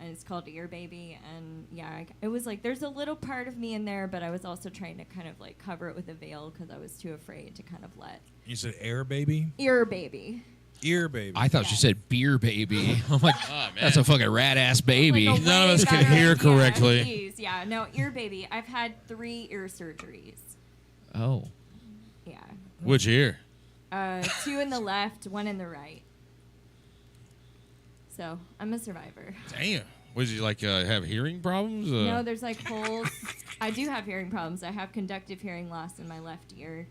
and it's called Ear Baby. And yeah, it was like there's a little part of me in there, but I was also trying to kind of like cover it with a veil because I was too afraid to kind of let You said air baby, Ear Baby. ear baby. I thought you said beer baby. I'm like, Oh, man. that's a fucking rat ass baby. Like a None of way us can better- hear correctly. Yeah, please. Yeah, no, Ear Baby. I've had 3 ear surgeries. Oh. Yeah. Which ear? 2 in the left, 1 in the right. So I'm a survivor. Damn. Was you like have hearing problems? No, there's like holes. I do have hearing problems. I have conductive hearing loss in my left ear.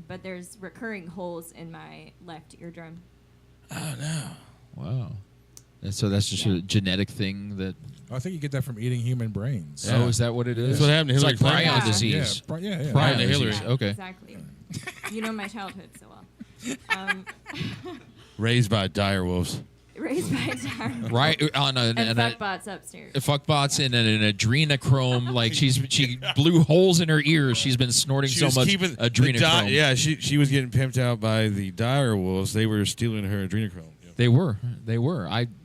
But there's recurring holes in my left eardrum. Oh no. Wow. And so that's just a genetic thing that. I think you get that from eating human brains. Oh, is that what it is? That's what happened to It's Hillary like prion Clinton. disease. Yeah. Prion to Hillary. disease. Okay. Exactly. You know my childhood so well. Raised by dire wolves. Raised by a darn. Right on And a fuckbots upstairs. fuckbots in an adrenochrome. Like she blew holes in her ears. She's been snorting She so was much keeping the adrenochrome. yeah, she was getting pimped out by the dire wolves. They were stealing her adrenochrome. They were.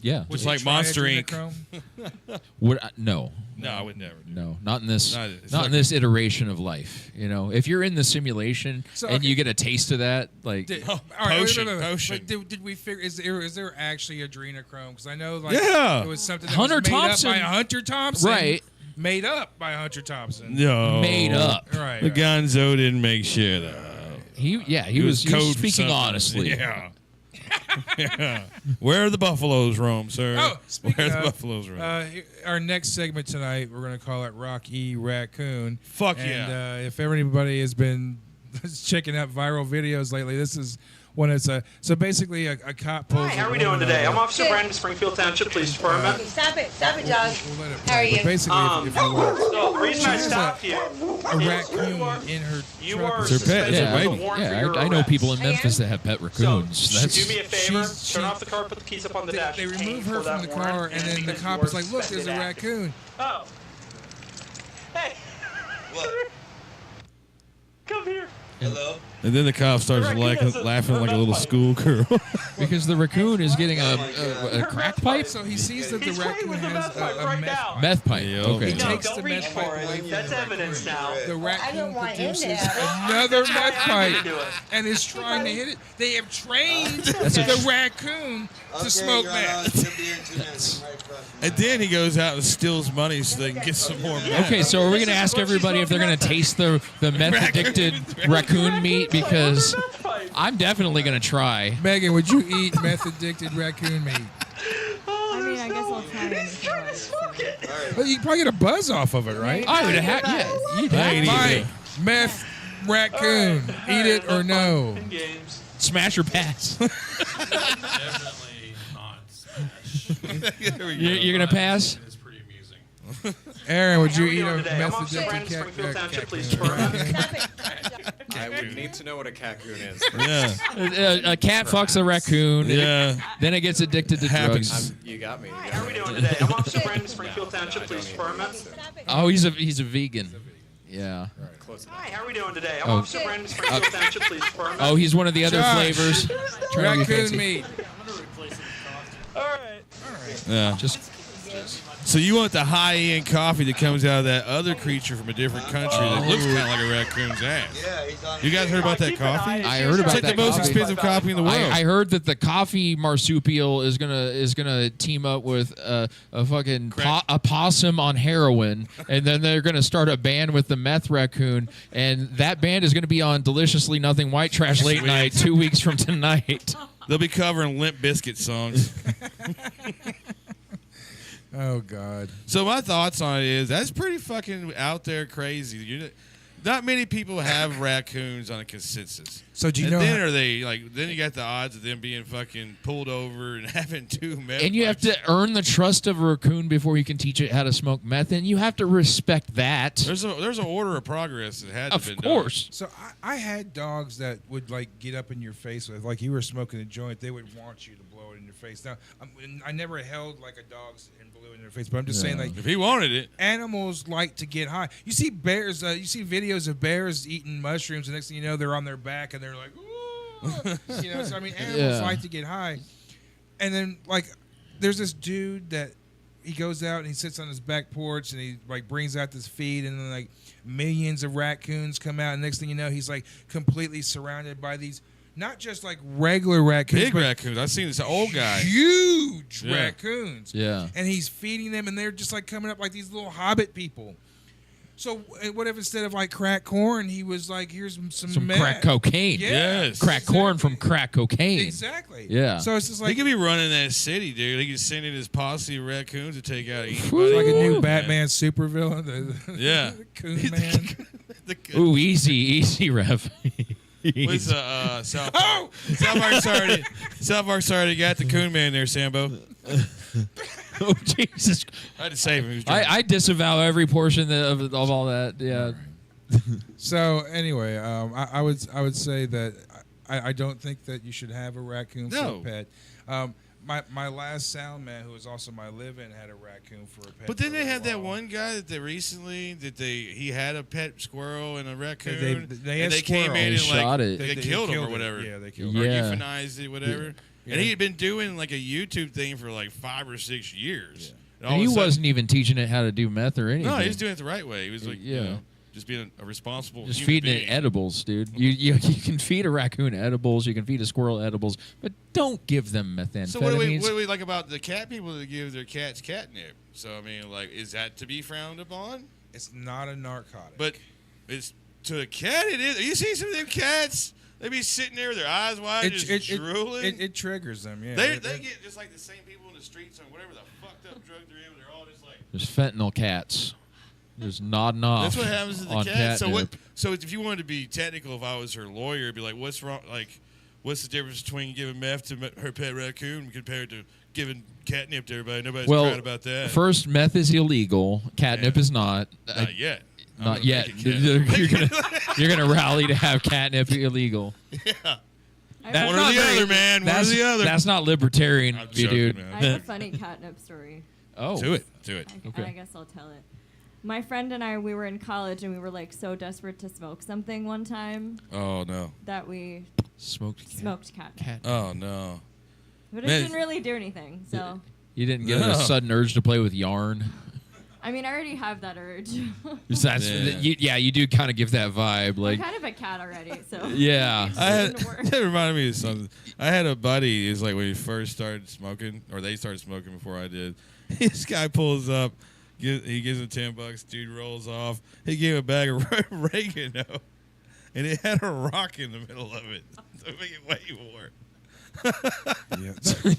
Yeah. Just like Monster Inc. Inc. Would no. No, I would never do. No, not in this. Not- it's Not in like- this iteration of life. You know, if you're in the simulation So, and okay. you get a taste of that, like All right, Potion, wait. potion. But did we figure? Is there actually adrenochrome? Because I know like Yeah. it was something that Hunter was made Thompson. up by Hunter Thompson. Right. Made up by Hunter Thompson. No. made up. Right. The Gonzo didn't make shit up. He It was code for speaking something. honestly. Yeah. Yeah. Where are the buffaloes roam, sir? Oh, speaking Where are the of, buffaloes roam? our next segment tonight, we're going to call it Rock E Raccoon. Fuck and, yeah. if everybody has been checking out viral videos lately, this is when it's so basically a cop pulls. Hi, how are we doing today? I'm Officer Brandon, Springfield Township Police Department. Stop it, John. We'll let it How are play. you? But basically, if you want So the reason I She has stopped you a is raccoon in her you truck. are It's her pet. It's suspended her with a baby. warrant for Yeah, your I know arrest. people in I am? Memphis that have pet So raccoons. That's do me a favor, she's- turn off the car, put the keys up on the dash. They pane remove her for from that the car, warrant, and then the because cop you is are like, "Look, there's a suspended active." raccoon." Oh. Hey. What? Come here. Hello? And then the cop starts laughing like a little schoolgirl. because the raccoon is getting a crack pipe. So he sees that the He's playing raccoon with the has meth pipe a right meth. now. Meth pipe. Yeah, Okay. He No, takes don't the reach meth for pipe it. away from That's the evidence now. The I raccoon don't want in produces there. another meth I'm pipe gonna do it. and is trying to hit it. They have trained the raccoon to smoke meth. And then he goes out and steals money so they can get some more meth. Okay, so are we going to ask everybody if they're going to taste the meth addicted raccoon meat? Because I'm definitely going to try. Megan, would you eat meth addicted raccoon meat? I mean, I guess I'll try anything else. So. Well, you can probably get a buzz off of it, right? I would have, yeah. You'd I have ain't to. eating Fine. Meth raccoon. Eat it or no? In games. Smash or pass. Definitely not smash. There we You're gonna pass? It's pretty amusing. Aaron, would How you are we eat doing a today? I'm Officer method Brandon, Springfield Township Police raccoon? I would need to know what a cocoon is. Yeah. A cat fucks a raccoon. Yeah. Then it gets addicted to Happens. drugs. You got me. Hi, how are we doing today? I'm Officer Brandon, Springfield Township Police Department. Oh, he's a vegan. Yeah. Close enough. Hi, how are we doing today? I'm Oh. Officer Brandon, Springfield Township Police Department. Oh, he's one of the other Josh. flavors. Trying to be Raccoon fancy. meat. I'm gonna replace it with coffee. All right. Yeah. Just So you want the high-end coffee that comes out of that other creature from a different country that looks kind of like a raccoon's ass. You guys heard about that coffee? I heard about It's like that the most coffee. expensive coffee in the world. I heard that the coffee marsupial is gonna team up with a fucking a possum on heroin, and then they're gonna start a band with the meth raccoon, and that band is gonna be on Deliciously Nothing White Trash late night 2 weeks from tonight. They'll be covering Limp Bizkit songs. Oh God. So my thoughts on it is that's pretty fucking out there crazy. Not many people have raccoons on a consensus. So do you and know then how- are they like? Then you got the odds of them being fucking pulled over and having 2 meth. And you have to earn the trust of a raccoon before you can teach it how to smoke meth, and you have to respect that. There's an order of progress that had to Of been course. So I had dogs that would like get up in your face with, like you were smoking a joint, they would want you to blow it in your face. Now I never held like a dog's and blew it in their face, but I'm just saying like If he wanted it, animals like to get high. You see bears, you see videos of bears eating mushrooms, and next thing you know they're on their back and they're like, ooh, you know. So I mean, animals Yeah. like to get high, and then like there's this dude that. He goes out and he sits on his back porch and he like brings out this feed and then like millions of raccoons come out and next thing you know he's like completely surrounded by these not just like regular raccoons, big but raccoons. I've seen this old guy. huge Yeah. raccoons. Yeah. And he's feeding them and they're just like coming up like these little hobbit people. So what if instead of like crack corn, he was like, here's some meth. crack cocaine. Yeah, Yes. Crack corn from crack cocaine. Exactly. Yeah. So it's just He like could be running that city, dude. He could send in his posse of raccoons to take out anybody. it's like a new Yeah. Batman supervillain. Yeah. The Coon Man. Ooh, easy, Rev. What's South Park? South Park already got the Coon Man there, Sambo. Oh, Jesus. I had to save him. He was drunk. I disavow every portion of all that. Yeah. So anyway, I would say that I don't think that you should have a raccoon for No. a pet. My last sound man, who was also my live-in, had a raccoon for a pet. But then for they a had that while. one guy that he had a pet squirrel and a raccoon. They had and they came squirrel. in They and shot like it. they They killed him killed or it. whatever. Yeah, they killed Or it. Yeah. euthanized it, whatever. Yeah. And he had been doing like a YouTube thing for like 5 or 6 years. all And of he a sudden- wasn't even teaching it how to do meth or anything. No, he was doing it the right way. He was like, Yeah. just being a responsible. Just human feeding being. it edibles, dude. You can feed a raccoon edibles, you can feed a squirrel edibles, but don't give them methamphetamines. So what do we like about the cat people that give their cats catnip? So I mean, like, is that to be frowned upon? It's not a narcotic. But it's to a cat. It is. You see some of them cats? They be sitting there with their eyes wide, just drooling. It triggers them. Yeah, they get just like the same people in the streets on whatever the fucked up drug they're in. They're all just like. There's fentanyl cats. Just nodding off. That's what happens to the on cat. So what? catnip. So if you wanted to be technical, if I was her lawyer, it'd be like, what's wrong? Like, what's the difference between giving meth to her pet raccoon compared to giving catnip to everybody? Nobody's Well, proud about that. first, meth is illegal. Catnip Yeah. is not. Not yet. I'm Not gonna yet. make it You're gonna rally to have catnip illegal. Yeah. That's One or not the very- other, man. One or That's, the other. that's not libertarian, I'm you joking, dude. man. I have a funny catnip story. Oh, Do it. And I guess I'll tell it. My friend and I, we were in college and we were like so desperate to smoke something one time Oh no. that we Smoked smoked catnip. Oh no. But it Man. didn't really do anything. So, You didn't get No. a sudden urge to play with yarn. I mean, I already have that urge. That's, you do kind of give that vibe, I'm like kind of a cat already, so. yeah. I had, Doesn't work. that reminded me of something. I had a buddy. Is like when he first started smoking, or they started smoking before I did. This guy pulls up. He gives him $10. Dude rolls off. He gave him a bag of oregano, and it had a rock in the middle of it to make it way more. Yeah,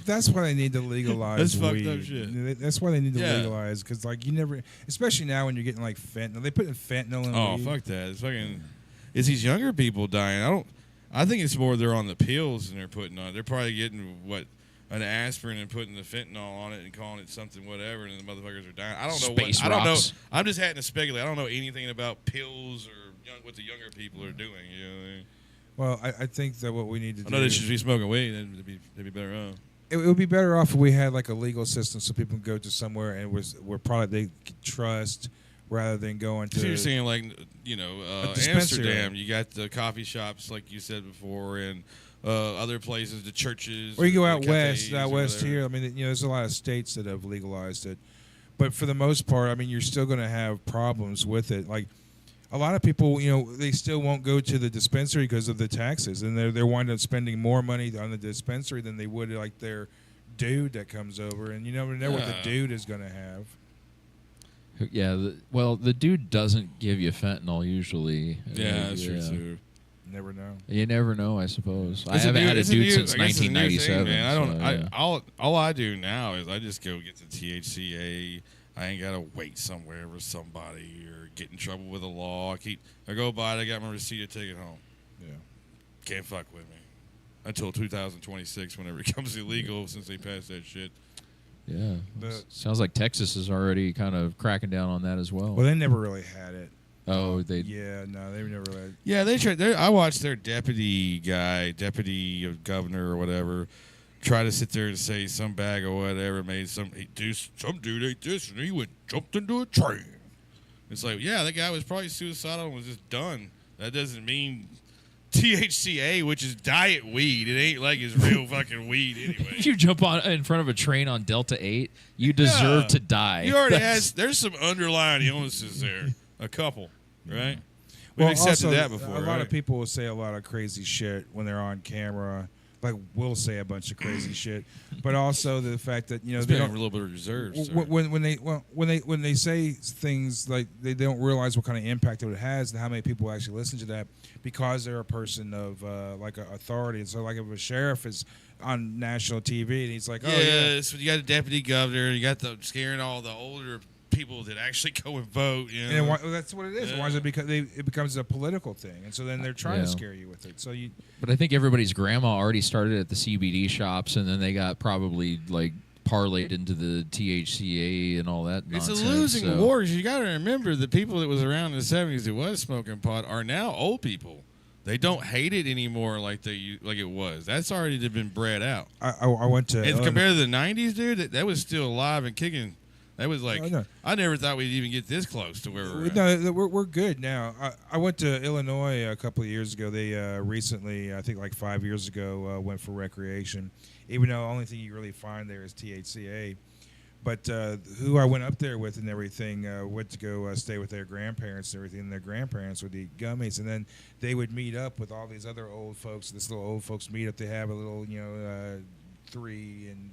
that's why they need to legalize That's fucked weed. up shit. That's why they need to Yeah. legalize because like you never, especially now when you're getting like fentanyl. They put in fentanyl in Oh weed. fuck that! It's fucking. It's these younger people dying. I think it's more they're on the pills and they're putting on. They're probably getting what an aspirin and putting the fentanyl on it and calling it something whatever, and the motherfuckers are dying. I don't know Space I don't know. rocks. I'm just having to speculate. I don't know anything about pills or what the younger people are doing. You know what I mean? Well, I think that what we need to I do. know they should be smoking weed. They'd be better off. It would be better off if we had like a legal system so people can go to somewhere and where product they could trust rather than going to. So you're saying like a dispensary. Amsterdam, you got the coffee shops like you said before, and other places, the churches. Or you go the out west, cafes or whatever. here. I mean, there's a lot of states that have legalized it, but for the most part, I mean, you're still going to have problems with it. Like a lot of people, they still won't go to the dispensary because of the taxes, and they're wind up spending more money on the dispensary than they would like their dude that comes over, and you never know what the dude is going to have. Yeah, the dude doesn't give you fentanyl usually. Yeah, that's true too. Never know. You never know, I suppose. I It's a haven't new- had a it's dude since I guess it's a new thing, 1997. man. I don't. so, yeah. All I do now is I just go get the THCA. I ain't gotta wait somewhere for somebody or get in trouble with the law. I go by it. I got my receipt. I take it home. Yeah. Can't fuck with me until 2026, whenever it becomes illegal, since they passed that shit. Yeah. But- Sounds like Texas is already kind of cracking down on that as well. Well, they never really had it. Oh, they. Yeah, no, they never really. Yeah, they tried. I watched their deputy governor or whatever, try to sit there and say some bag or whatever made some dude ate this and he jumped into a train. It's like, yeah, that guy was probably suicidal and was just done. That doesn't mean THCA, which is diet weed. It ain't like it's real fucking weed anyway. If you jump in front of a train on Delta 8, you deserve to die. You already there's some underlying illnesses there. A couple, right? We've Well, accepted also, that before. a lot right? of people will say a lot of crazy shit when they're on camera. Like we'll say a bunch of crazy shit, but also the fact that It's they been a don't. little bit of reserve. sir. When they say things like they don't realize what kind of impact it has and how many people actually listen to that because they're a person of like a authority. And so like if a sheriff is on national TV and he's like, oh yeah, So you got a deputy governor, you got the scaring all the older people that actually go and vote. You know? and that's what it is. Yeah. Why is it because it becomes a political thing, and so then they're trying Yeah. to scare you with it. So you. But I think everybody's grandma already started at the CBD shops, and then they got probably like parlayed into the THCA and all that It's nonsense. a losing so. war. You got to remember the people that was around in the 70s that was smoking pot are now old people. They don't hate it anymore like it was. That's already been bred out. I went to. And compared to the 90s, dude, that was still alive and kicking. That was like, Oh, no. I never thought we'd even get this close to where we're at. No, we're good now. I went to Illinois a couple of years ago. They recently, I think like 5 years ago, went for recreation. Even though the only thing you really find there is THCA. But who I went up there with and everything went to go stay with their grandparents and everything. And their grandparents would eat gummies, and then they would meet up with all these other old folks. This little old folks meet up. They have a little, three and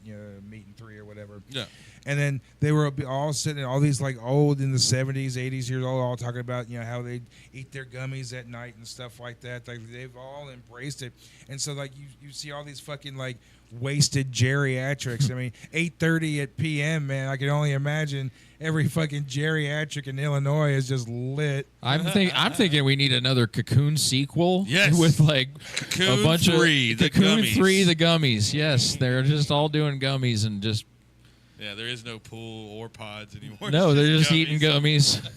meet and three or whatever. Yeah. And then they were all sitting, all these like old in the 70s, 80s years old, all talking about how they eat their gummies at night and stuff like that. Like they've all embraced it. And so like you see all these fucking like wasted geriatrics. I mean, 8:30 at p.m. Man, I can only imagine every fucking geriatric in Illinois is just lit. I'm thinking we need another Cocoon sequel. Yes. With like Cocoon a bunch 3, of the Cocoon gummies. 3, the gummies. Yes, they're just all doing gummies and just Yeah, there is no pool or pods anymore. no, It's they're just gummies. eating gummies.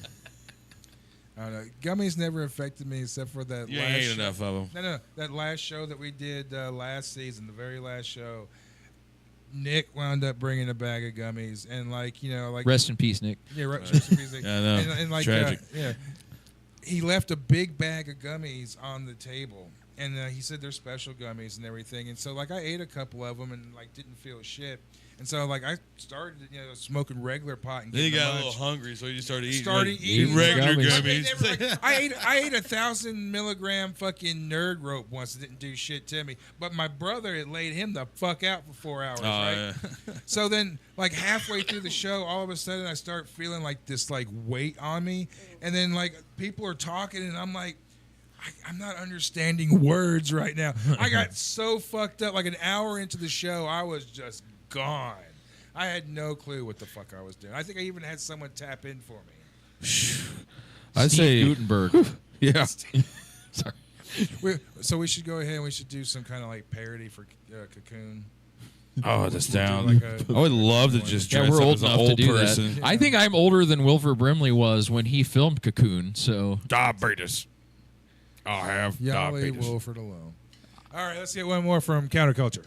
I don't know. Gummies never affected me except for that You last ain't show. ate enough of them. No, that last show that we did last season, the very last show, Nick wound up bringing a bag of gummies, and like Rest in peace, Nick. yeah, rest in peace, Nick. Yeah, I know. And like Tragic. yeah, he left a big bag of gummies on the table, and he said they're special gummies and everything, and so like I ate a couple of them and like didn't feel shit. And so, like, I started, smoking regular pot and Then you getting got a munch. little hungry, so you just started eating. Started like, eating regular gummies. gummies. I ate 1,000 milligram fucking nerd rope once. It didn't do shit to me. But my brother, it laid him the fuck out for 4 hours, right? Yeah. So then, like halfway through the show, all of a sudden I start feeling like this like weight on me, and then like people are talking, and I'm like, I'm not understanding words right now. I got so fucked up. Like an hour into the show, I was just gone. I had no clue what the fuck I was doing. I think I even had someone tap in for me. I'd Steve say Gutenberg. Yeah. So we should go ahead and we should do some kind of like parody for Cocoon. Oh, that's down. Like a- I would love to just dress Yeah, we're up old as an enough to old do person. that. I think I'm older than Wilford Brimley was when he filmed Cocoon. So Diabetes. I have Yali diabetes. Wilford alone. All right, let's get one more from Counterculture.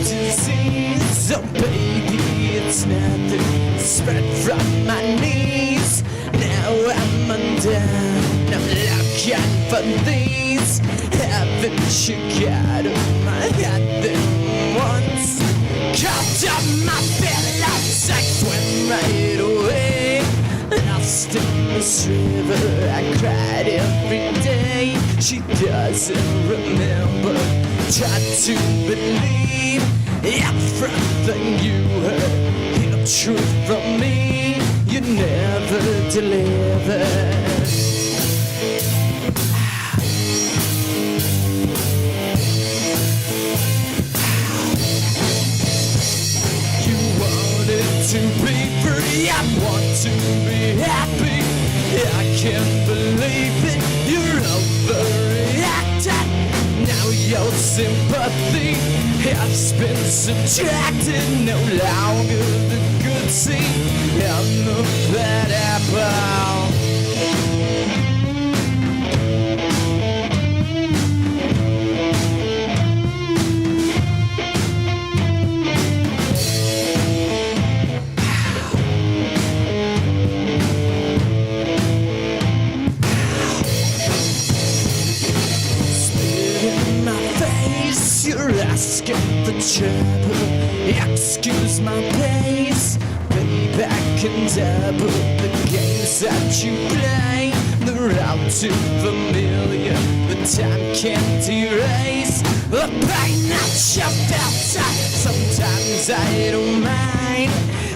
Disease, oh baby, it's nothing. Spread from my knees. Now I'm undone. I'm looking for these. Haven't you got 'em? I had them once. Cupped up my feelings, I swim right away. Lost in this river, I cried every day. She doesn't remember. Tried to believe everything you heard. Hear truth from me, you never delivered. You wanted to be free, I want to be happy. I can't believe it, you're overreacting. Now your sympathy has been subtracted. No longer the good seed and the bad apple. You're asking for trouble. Excuse my pace. Baby, I can double the games that you play. They're all too familiar. The time can't erase the pain that you felt. Sometimes I don't mind.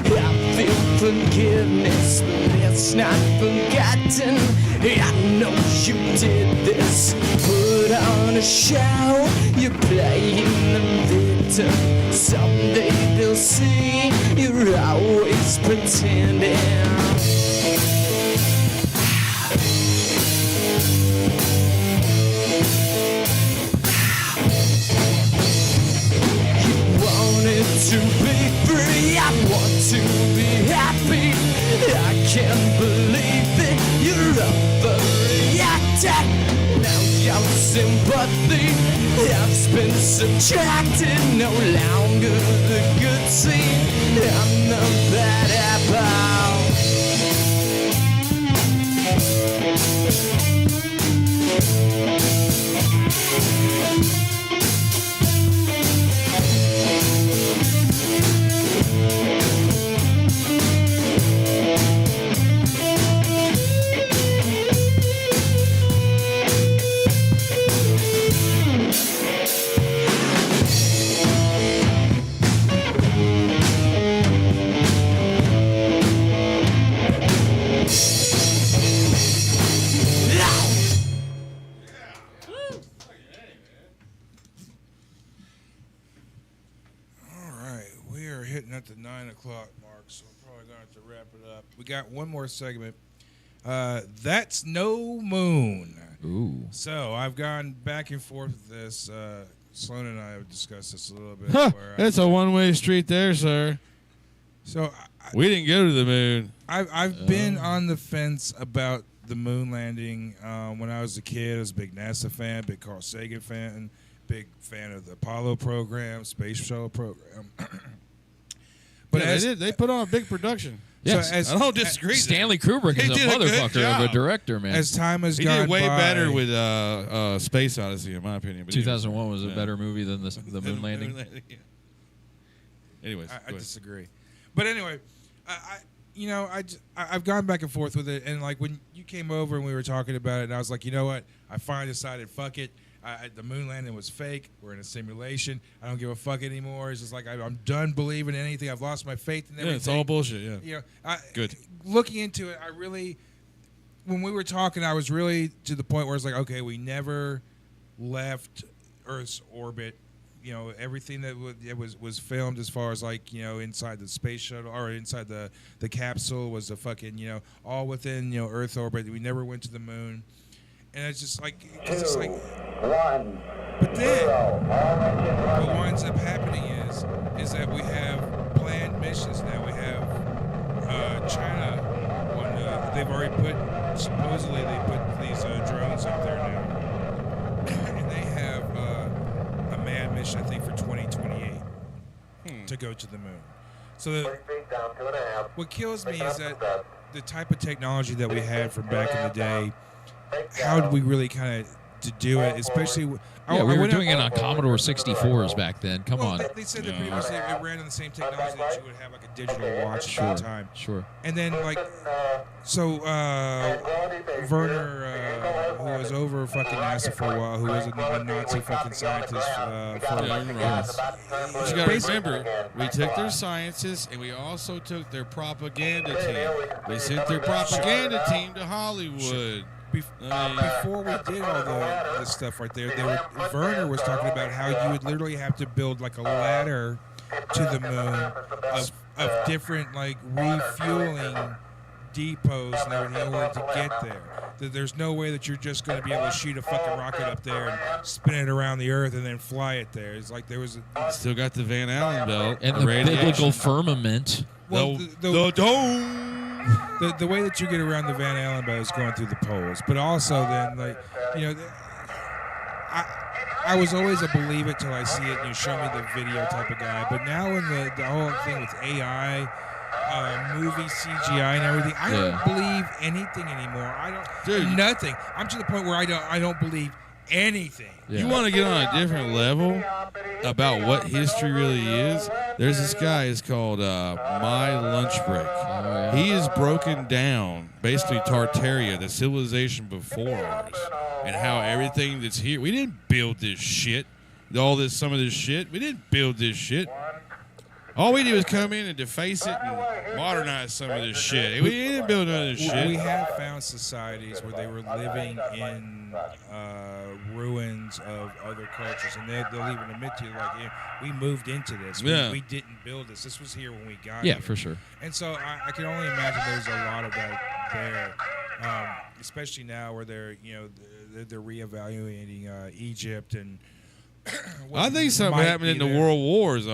I feel forgiveness, but it's not forgotten. I know you did this. Put on a show. You're playing the victim. Someday they'll see you're always pretending. To be free, I want to be happy. I can't believe it, you're overreacting. Now your sympathy has been subtracted. No longer the good seed and the bad apple. At the 9 o'clock mark, so we're probably going to have to wrap it up. We got one more segment. That's No Moon. Ooh. So I've gone back and forth with this. Sloan and I have discussed this a little bit. It's a one-way street there, sir. So we didn't go to the moon. I've been on the fence about the moon landing. When I was a kid, I was a big NASA fan, big Carl Sagan fan, big fan of the Apollo program, space shuttle program. But yeah, they put on a big production. Yes, so I don't disagree. Stanley Kubrick is a motherfucker of a director, man. As time has he gone did way by, better with Space Odyssey, in my opinion. But 2001 was a better movie than the moon landing. Yeah. Anyways, I disagree. But anyway, I've gone back and forth with it, and like when you came over and we were talking about it, and I was like, you know what? I finally decided, fuck it. The moon landing was fake. We're in a simulation. I don't give a fuck anymore. It's just like I'm done believing in anything. I've lost my faith in everything. Yeah, it's all bullshit. Yeah. You know, Good. Looking into it, I really, when we were talking, I was really to the point where it's like, okay, we never left Earth's orbit. You know, everything that was filmed as far as like, you know, inside the space shuttle or inside the capsule was the fucking, you know, all within, you know, Earth orbit. We never went to the moon. And it's just like, but then what winds up happening is that we have planned missions now. We have China. They've already supposedly they put these drones up there now, and they have a manned mission, I think, for 2028 to go to the moon. So what kills me is that the type of technology that we had from back in the day. How did we really kind of to do it, especially? We were doing it on Commodore 64s back then. Come on. They said that pretty much it ran on the same technology that you would have like a digital watch at the time. Sure. And then Werner, who was over fucking NASA for a while, who was a Nazi fucking scientist. But you gotta remember, we took their scientists and we also took their propaganda team. We sent their propaganda team to Hollywood. Before we did all the stuff right there, Werner was talking about how you would literally have to build like a ladder to the moon of different like refueling depots and everything in order to get there. There's no way that you're just going to be able to shoot a fucking rocket up there and spin it around the Earth and then fly it there. It's like there was still got the Van Allen belt and the biblical firmament. Well, the dome. The way that you get around the Van Allen belt is going through the poles, but also then, like, you know, I was always a believe it till I see it and you show me the video type of guy, but now in the whole thing with AI, movie CGI and everything, I don't believe anything anymore. Nothing. I'm to the point where I don't believe anything. Yeah. You want to get on a different level about what history really is? There's this guy, it's called My Lunch Break. He is broken down, basically Tartaria, the civilization before ours, and how everything that's here, we didn't build this shit. Some of this shit, we didn't build this shit. All we did was come in and deface it and modernize some of this shit. We didn't build none of this shit. We have found societies where they were living in ruins of other cultures, and they'll even admit to you, like, yeah, we moved into this. We didn't build this. This was here when we got here. Yeah, for sure. And so I can only imagine there's a lot of that there, especially now where they're reevaluating Egypt and. I think something happened in the World Wars.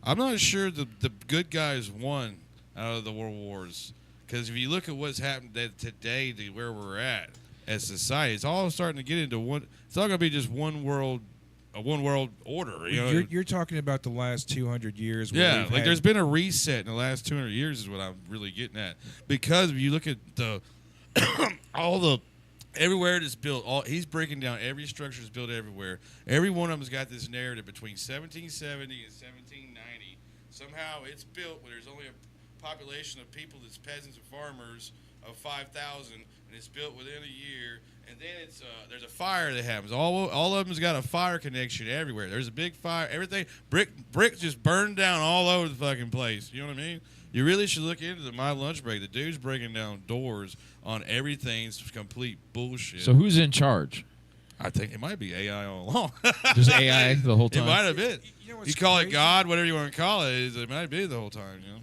I'm not sure the good guys won out of the World Wars, because if you look at what's happened today to where we're at as society, it's all starting to get into one. It's not going to be just one world order. You're talking about the last 200 years. Yeah, like there's been a reset in the last 200 years is what I'm really getting at, because if you look at the everywhere it is built, he's breaking down every structure that's built everywhere. Every one of them's got this narrative between 1770 and 1790. Somehow it's built where there's only a population of people that's peasants and farmers of 5,000, and it's built within a year. And then it's there's a fire that happens. All of them's got a fire connection everywhere. There's a big fire. Everything brick just burned down all over the fucking place. You know what I mean? You really should look into My Lunch Break. The dude's breaking down doors on everything's complete bullshit. So who's in charge? I think it might be AI all along. Just AI the whole time? It might have been. You call it God, whatever you want to call it. It might be the whole time, you know?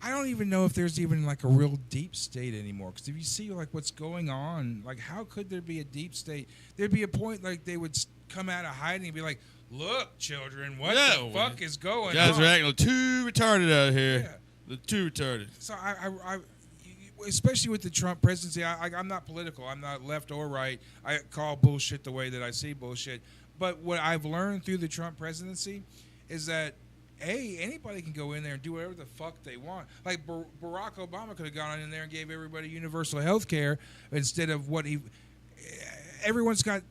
I don't even know if there's even like a real deep state anymore. Because if you see like what's going on, like how could there be a deep state? There'd be a point like they would come out of hiding and be like, "Look, children, what the fuck is going on?" Guys are acting too retarded out here. Yeah. They're too retarded. So I especially with the Trump presidency, I'm not political. I'm not left or right. I call bullshit the way that I see bullshit. But what I've learned through the Trump presidency is that, anybody can go in there and do whatever the fuck they want. Like Barack Obama could have gone in there and gave everybody universal health care instead of everyone's got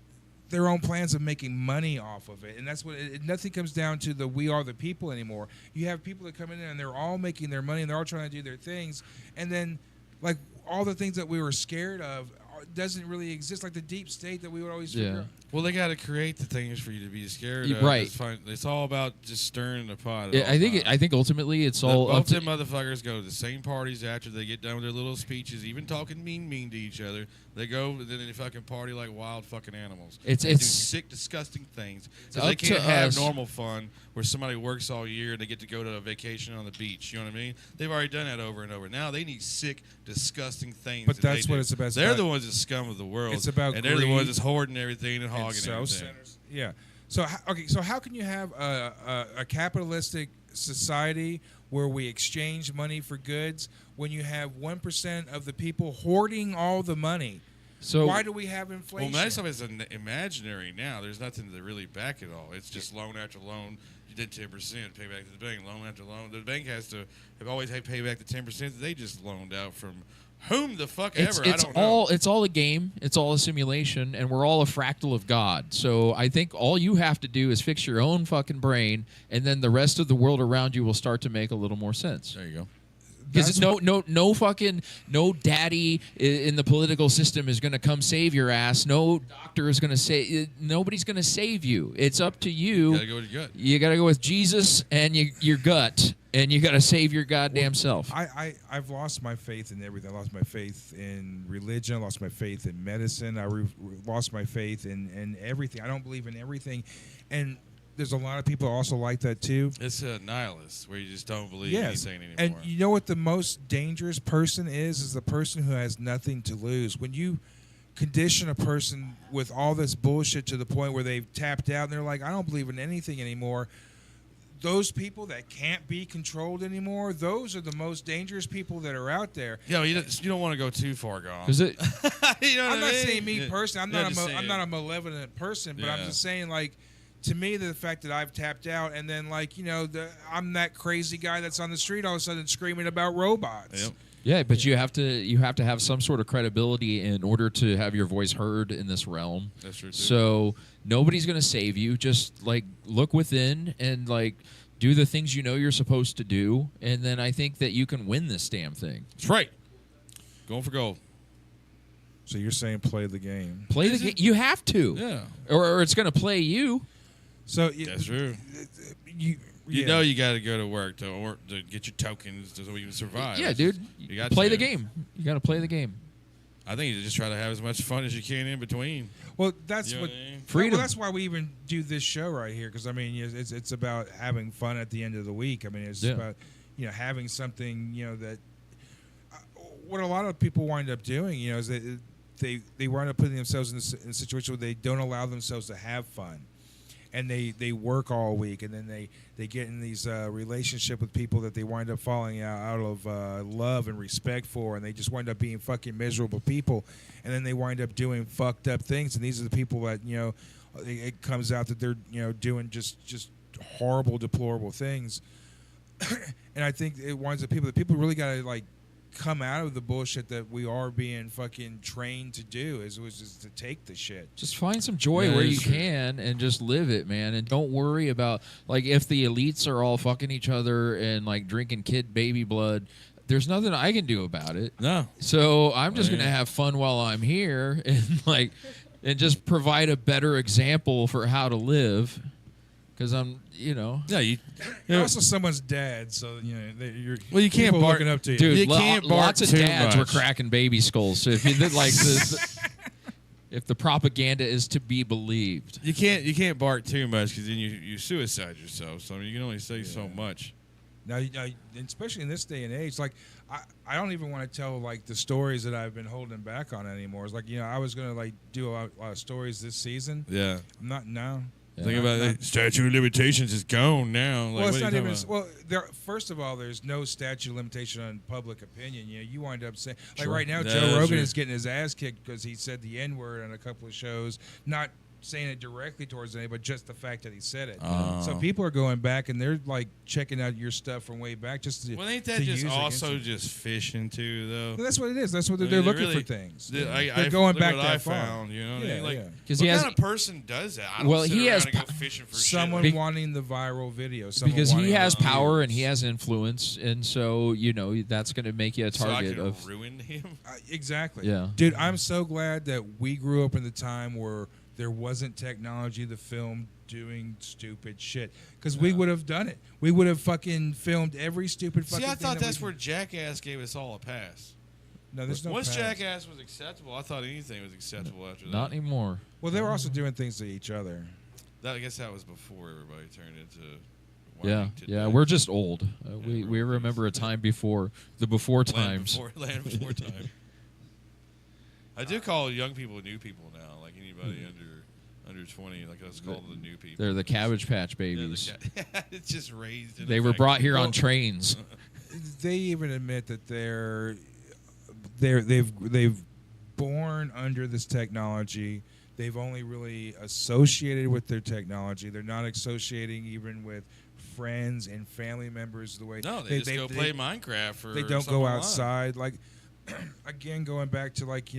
their own plans of making money off of it. And that's what nothing comes down to the we are the people anymore. You have people that come in there and they're all making their money and they're all trying to do their things. And then like all the things that we were scared of doesn't really exist, like the deep state that we would always figure out. Well, they got to create the things for you to be scared of. Right. It's all about just stirring the pot. I think ultimately it's all up both to them motherfuckers go to the same parties after they get done with their little speeches, even talking mean to each other. They go and then they fucking party like wild fucking animals. They do sick, disgusting things. So they can't have normal fun where somebody works all year and they get to go to a vacation on the beach. You know what I mean? They've already done that over and over. Now they need sick, disgusting things. But that's what it's about. They're the ones that scum of the world. It's about and they're the ones that's hoarding everything and hogging everything. Yeah. So how can you have a capitalistic society where we exchange money for goods when you have 1% of the people hoarding all the money? So why do we have inflation? Well, that stuff is imaginary now. There's nothing to really back it all. It's just loan after loan. You did 10%, pay back to the bank. Loan after loan. The bank have always had to pay back the 10% that they just loaned out from whom the fuck ever. I don't know. It's all a game. It's all a simulation, and we're all a fractal of God. So I think all you have to do is fix your own fucking brain, and then the rest of the world around you will start to make a little more sense. There you go. Because no daddy in the political system is going to come save your ass. No doctor is going to say. Nobody's going to save you. It's up to you. You gotta go with your gut. You got to go with Jesus and your gut, and you got to save your goddamn self. I've lost my faith in everything. I lost my faith in religion. I lost my faith in medicine. I lost my faith in everything. I don't believe in everything, and there's a lot of people also like that too. It's a nihilist where you just don't believe anything anymore. And you know what the most dangerous person is the person who has nothing to lose. When you condition a person with all this bullshit to the point where they've tapped out and they're like, I don't believe in anything anymore. Those people that can't be controlled anymore, those are the most dangerous people that are out there. Yeah, you don't want to go too far gone. Is it? You know I'm not I mean? saying me personally. I'm not a malevolent person, but I'm Yeah. just saying like. To me, the fact that I've tapped out, and then I'm that crazy guy that's on the street all of a sudden screaming about robots. Yep. Yeah, but you have to have some sort of credibility in order to have your voice heard in this realm. That's true. So nobody's going to save you. Just like look within and like do the things you know you're supposed to do, and then I think that you can win this damn thing. That's right. Going for gold. So you're saying play the game. Play the game. You have to. Yeah. Or it's going to play you. So That's true. You know you got to go to work to get your tokens so you can survive. Yeah, dude. You got play to. the game. You got to play the game. I think you just try to have as much fun as you can in between. Well, that's You know what what I mean? Freedom. Well, that's why we even do this show right here, because I mean, it's about having fun at the end of the week. I mean, it's about having something that what a lot of people wind up doing, is that they wind up putting themselves in a situation where they don't allow themselves to have fun. And they work all week, and then they get in these relationship with people that they wind up falling out of love and respect for, and they just wind up being fucking miserable people, and then they wind up doing fucked up things, and these are the people that it comes out that they're doing just horrible, deplorable things, and I think it winds up people really gotta like come out of the bullshit that we are being fucking trained to do is just to take the shit. Just find some joy where you can and just live it, man. And don't worry about like if the elites are all fucking each other and like drinking kid baby blood. There's nothing I can do about it. No. So I'm just gonna have fun while I'm here and just provide a better example for how to live. Because I'm, Yeah, you're also someone's dad, so you're. Well, you can't people bark, looking up to you. Dude, You can't bark lots of too dads much. were cracking baby skulls. So if you like if the propaganda is to be believed, You can't bark too much because then you suicide yourself. So I mean, you can only say so much. Now, especially in this day and age, like I don't even want to tell like the stories that I've been holding back on anymore. It's like I was gonna like do a lot of stories this season. Yeah. I'm not now. Think about it. Statute of limitations is gone now. Like, Well, it's what are not you even. talking Well, first of all, there's no statute of limitation on public opinion. You wind up saying like Sure. right now, Yeah, Joe that's Rogan true. is getting his ass kicked because he said the N-word on a couple of shows, not saying it directly towards anybody, but just the fact that he said it. Oh. So people are going back and they're like checking out your stuff from way back just to. Well, ain't that to just use also against you. just fishing too, though? Well, that's what it is. That's what I they're mean, looking really- for things. I They're going look back what that I far. found, you know what I mean? Like, 'Cause what he has- kind of person does that? I don't Well, sit he around has and go po- fishing for Someone shit. wanting the viral video. Someone because he wanting has the power and views. he has influence, and so that's going to make you a So I target can of. ruin him. Exactly. Yeah. Dude, I'm so glad that we grew up in the time where there wasn't technology to film doing stupid shit. Because we would have done it. We would have fucking filmed every stupid fucking See, I thing thought that that's we where Jackass gave us all a pass. No, there's no Once pass. Jackass was acceptable, I thought anything was acceptable after that. Not anymore. Well, they were also doing things to each other. I guess that was before everybody turned into. Yeah, wanting to yeah, die. we just old. We remember a time before the before times. Land before time. I do call young people new people now. Like anybody under 20, like let's call them the new people. They're the Cabbage Patch Yeah, babies. it's just raised. In They a were brought here on Well- trains. They even admit that they've born under this technology. They've only really associated with their technology. They're not associating even with friends and family members the way. No, they just go play Minecraft or They don't something go online. outside. Like again, going back to like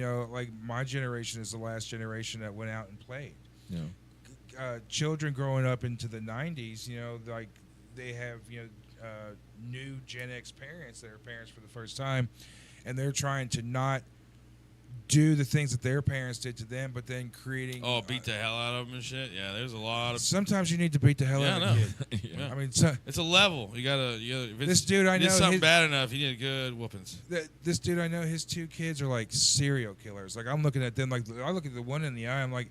my generation is the last generation that went out and played. Yeah. Children growing up into the 90s, like they have new Gen X parents that are parents for the first time, and they're trying to not do the things that their parents did to them, but then creating. Oh, beat the hell out of them and shit. Yeah, there's a lot of. Sometimes you need to beat the hell Yeah, out I of know. a kid. Yeah. I mean, It's a level. You gotta. If it's, This dude I if it's know, something his- bad enough, you need good whoopings. This dude I know, his two kids are like serial killers. Like I'm looking at them, like I look at the one in the eye, I'm like,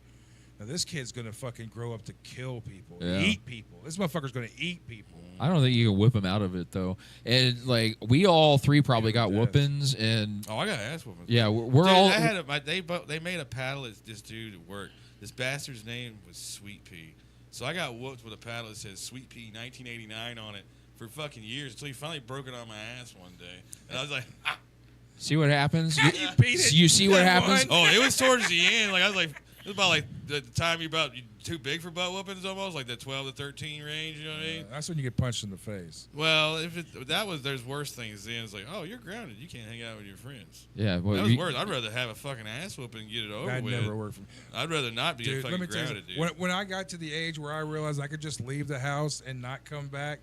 now this kid's gonna fucking grow up to kill people, Yeah. eat people. This motherfucker's gonna eat people. I don't think you can whip them out of it though. And like we all three probably got Yes. whoopings, and Oh, I got ass whoopings. yeah, we're Dude, all. I had they made a paddle at this dude at work. This bastard's name was Sweet Pea. So I got whooped with a paddle that says Sweet Pea 1989 on it for fucking years until he finally broke it on my ass one day. And I was like, ah. See what happens? You beat it. You see what You happens? won. Oh, it was towards the end. Like I was like, it was about like the time you too big for butt whoopings almost, like the 12 to 13 range. You know what I mean? That's when you get punched in the face. Well, there's worse things. Then it's like, oh, you're grounded. You can't hang out with your friends. Yeah, well, That was worse. I'd rather have a fucking ass whooping and get it over That with. never worked for me. I'd rather not be Dude, fucking let me tell you, grounded, dude. when I got to the age where I realized I could just leave the house and not come back.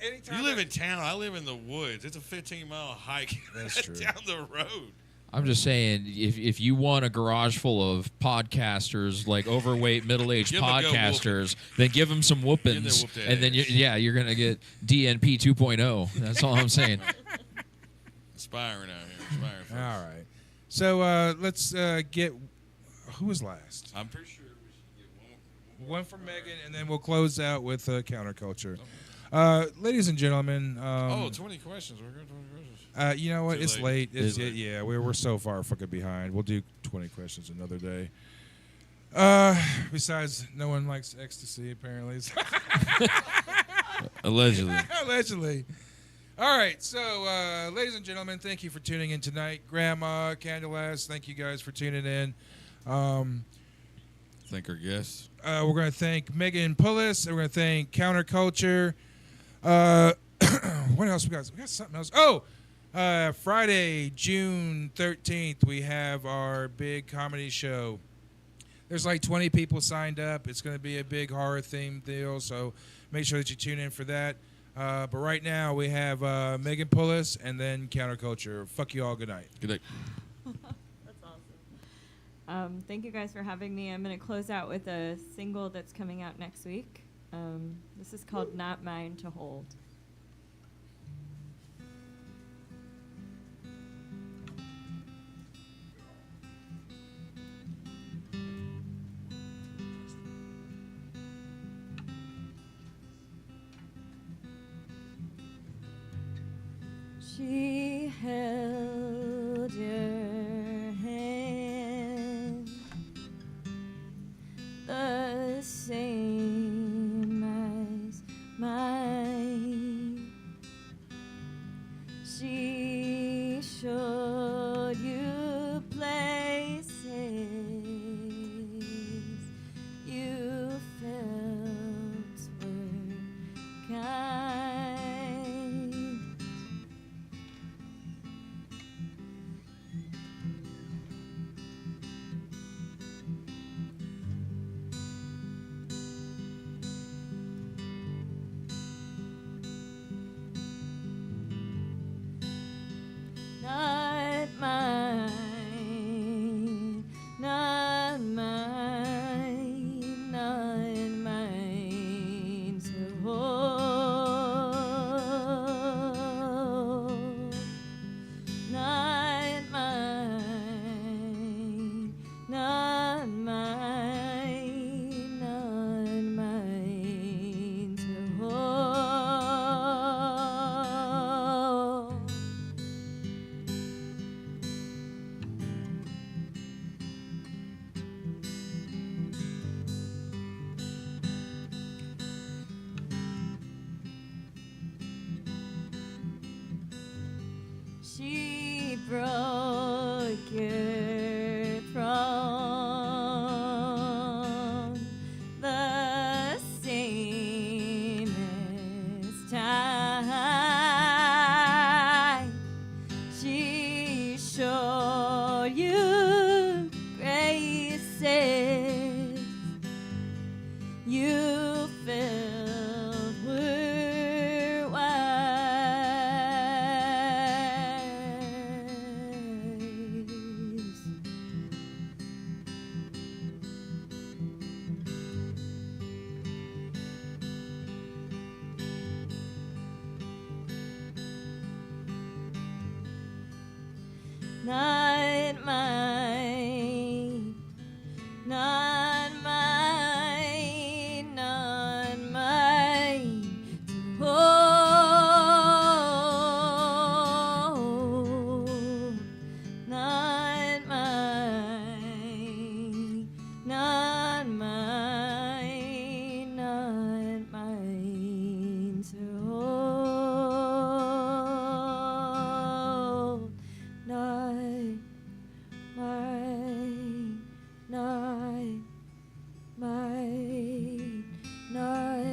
Anytime You live in town. I live in the woods. It's a 15-mile hike That's true. down the road. I'm just saying, if you want a garage full of podcasters, like overweight, middle-aged Give 'em a good podcasters, then give them some whoopings, whoop that and then ass. you're gonna get DNP 2.0. That's all I'm saying. Aspiring out here. Aspiring. folks. All right. So let's get who was last? I'm pretty sure we should get One from Megan, and then we'll close out with Counterculture. Ladies and gentlemen. Oh, 20 questions. We're good. 20 questions. You know what? Too It's late. late. It's, Too late. yeah, we're so far fucking behind. We'll do 20 questions another day. Besides, no one likes ecstasy, apparently. Allegedly. Allegedly. All right, so ladies and gentlemen, thank you for tuning in tonight. Grandma, Candlelass, thank you guys for tuning in. Thank our guests. We're going to thank Megan Pullis, and we're going to thank Counterculture. What else we got? We got something else. Oh, Friday, June 13th, we have our big comedy show. There's like 20 people signed up. It's going to be a big horror themed deal, so make sure that you tune in for that. But right now, we have Megan Pullis and then Counterculture. Fuck you all. Good night. Good night. That's awesome. Thank you guys for having me. I'm going to close out with a single that's coming out next week. This is called Not Mine to Hold. She held your hand the same as mine. She showed you places she broke your throne. The same as time. She showed you graces you filled were wise. Not mine, not mine, not mine. Oh, not mine, not mine, not mine to hold. Not mine, not mine, not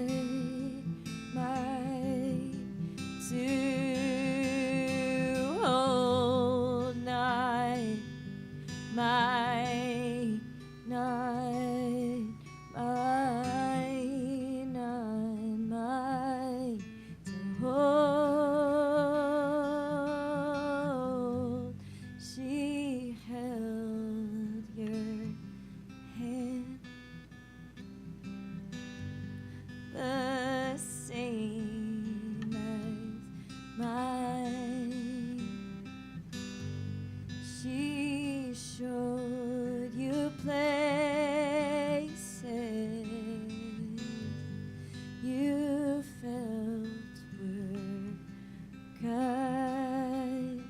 mine to hold. Not mine, not mine, not mine to hold. She held your hand, the same as mine. She showed you places you felt were kind.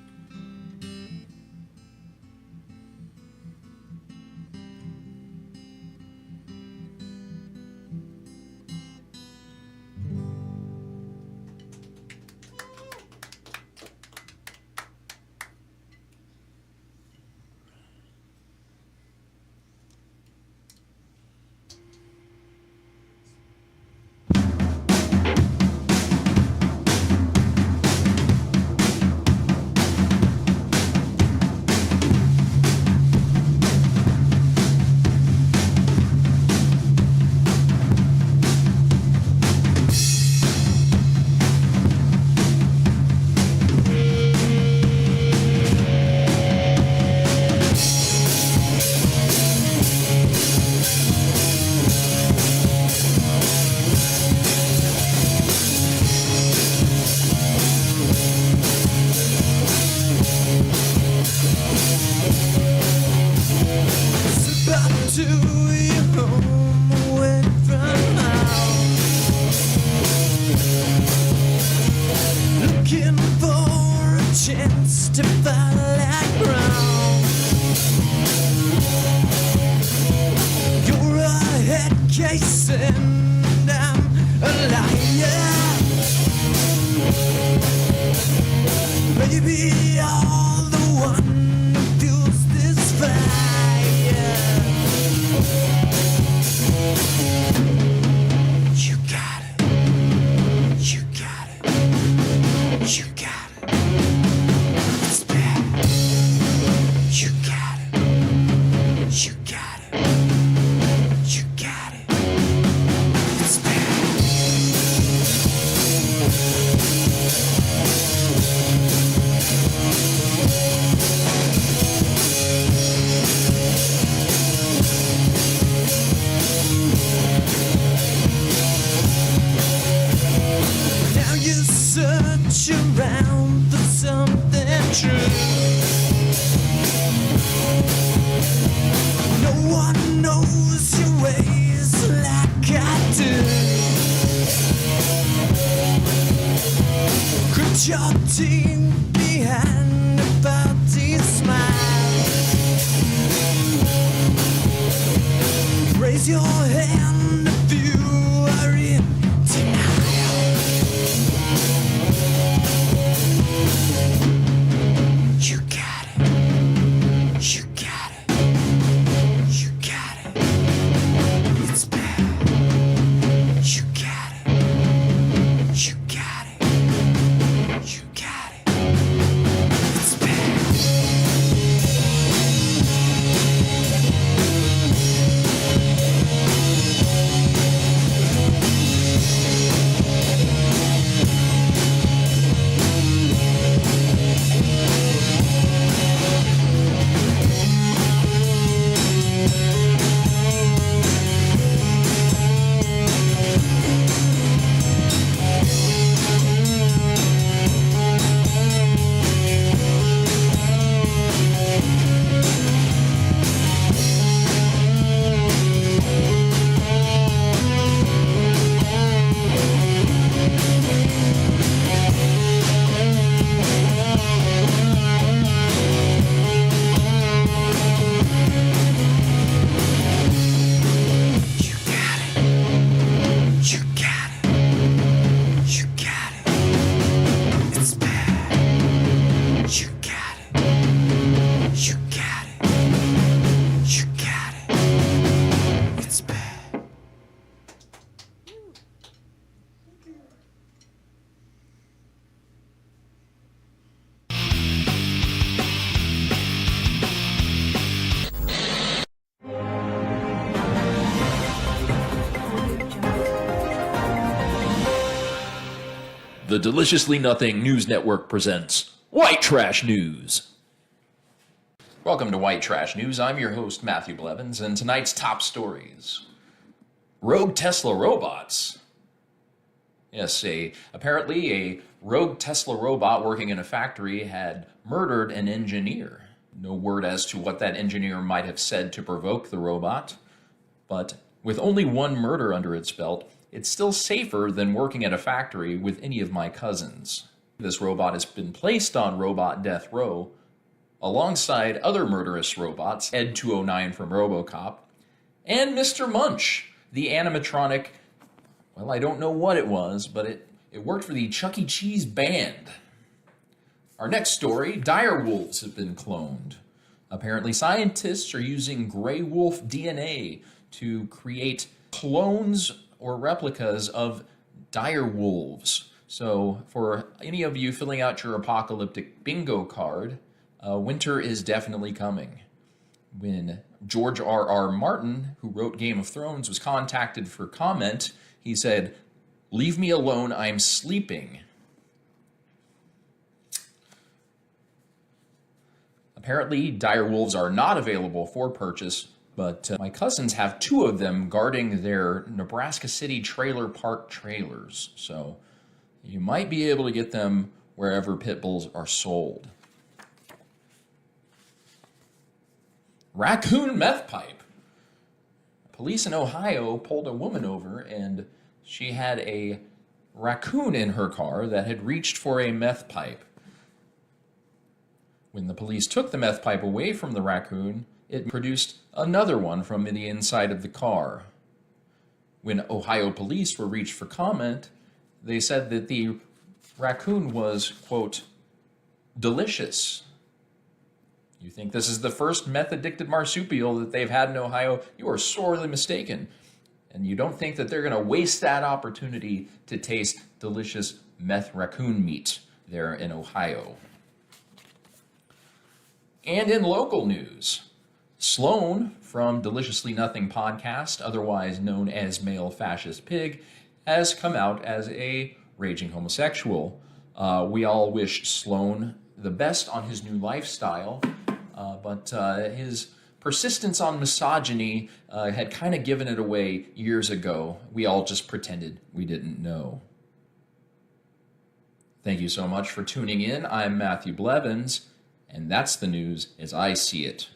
It's about to your home away from home. Looking for a chance to fall like ground. You're a head case and I'm a liar. Maybe you're the one who fuels this fire. You got it. You got it. You got it. It's bad. You got it. You got it. You got it. It's bad. Now you search around for something true. No one knows your ways like I do. Quit your team behind a party smile. Raise your hand if you are in denial. The Deliciously Nothing News Network presents White Trash News. Welcome to White Trash News. I'm your host, Matthew Blevins, and tonight's top stories. Rogue Tesla robots. Yes, apparently a rogue Tesla robot working in a factory had murdered an engineer. No word as to what that engineer might have said to provoke the robot, but with only one murder under its belt, it's still safer than working at a factory with any of my cousins. This robot has been placed on robot death row alongside other murderous robots, Ed 209 from RoboCop, and Mr. Munch, the animatronic. Well, I don't know what it was, but it worked for the Chuck E. Cheese band. Our next story, dire wolves have been cloned. Apparently, scientists are using gray wolf DNA to create clones or replicas of dire wolves. So for any of you filling out your apocalyptic bingo card, winter is definitely coming. When George R.R. Martin, who wrote Game of Thrones, was contacted for comment, he said, "Leave me alone, I'm sleeping." Apparently, dire wolves are not available for purchase, but my cousins have two of them guarding their Nebraska City trailer park trailers. So you might be able to get them wherever pit bulls are sold. Raccoon meth pipe. Police in Ohio pulled a woman over and she had a raccoon in her car that had reached for a meth pipe. When the police took the meth pipe away from the raccoon, it produced another one from the inside of the car. When Ohio police were reached for comment, they said that the raccoon was, quote, delicious. You think this is the first meth-addicted marsupial that they've had in Ohio? You are sorely mistaken. And you don't think that they're going to waste that opportunity to taste delicious meth raccoon meat there in Ohio. And in local news, Sloan from Deliciously Nothing podcast, otherwise known as Male Fascist Pig, has come out as a raging homosexual. We all wish Sloan the best on his new lifestyle, but his persistence on misogyny had kind of given it away years ago. We all just pretended we didn't know. Thank you so much for tuning in. I'm Matthew Blevins, and that's the news as I see it.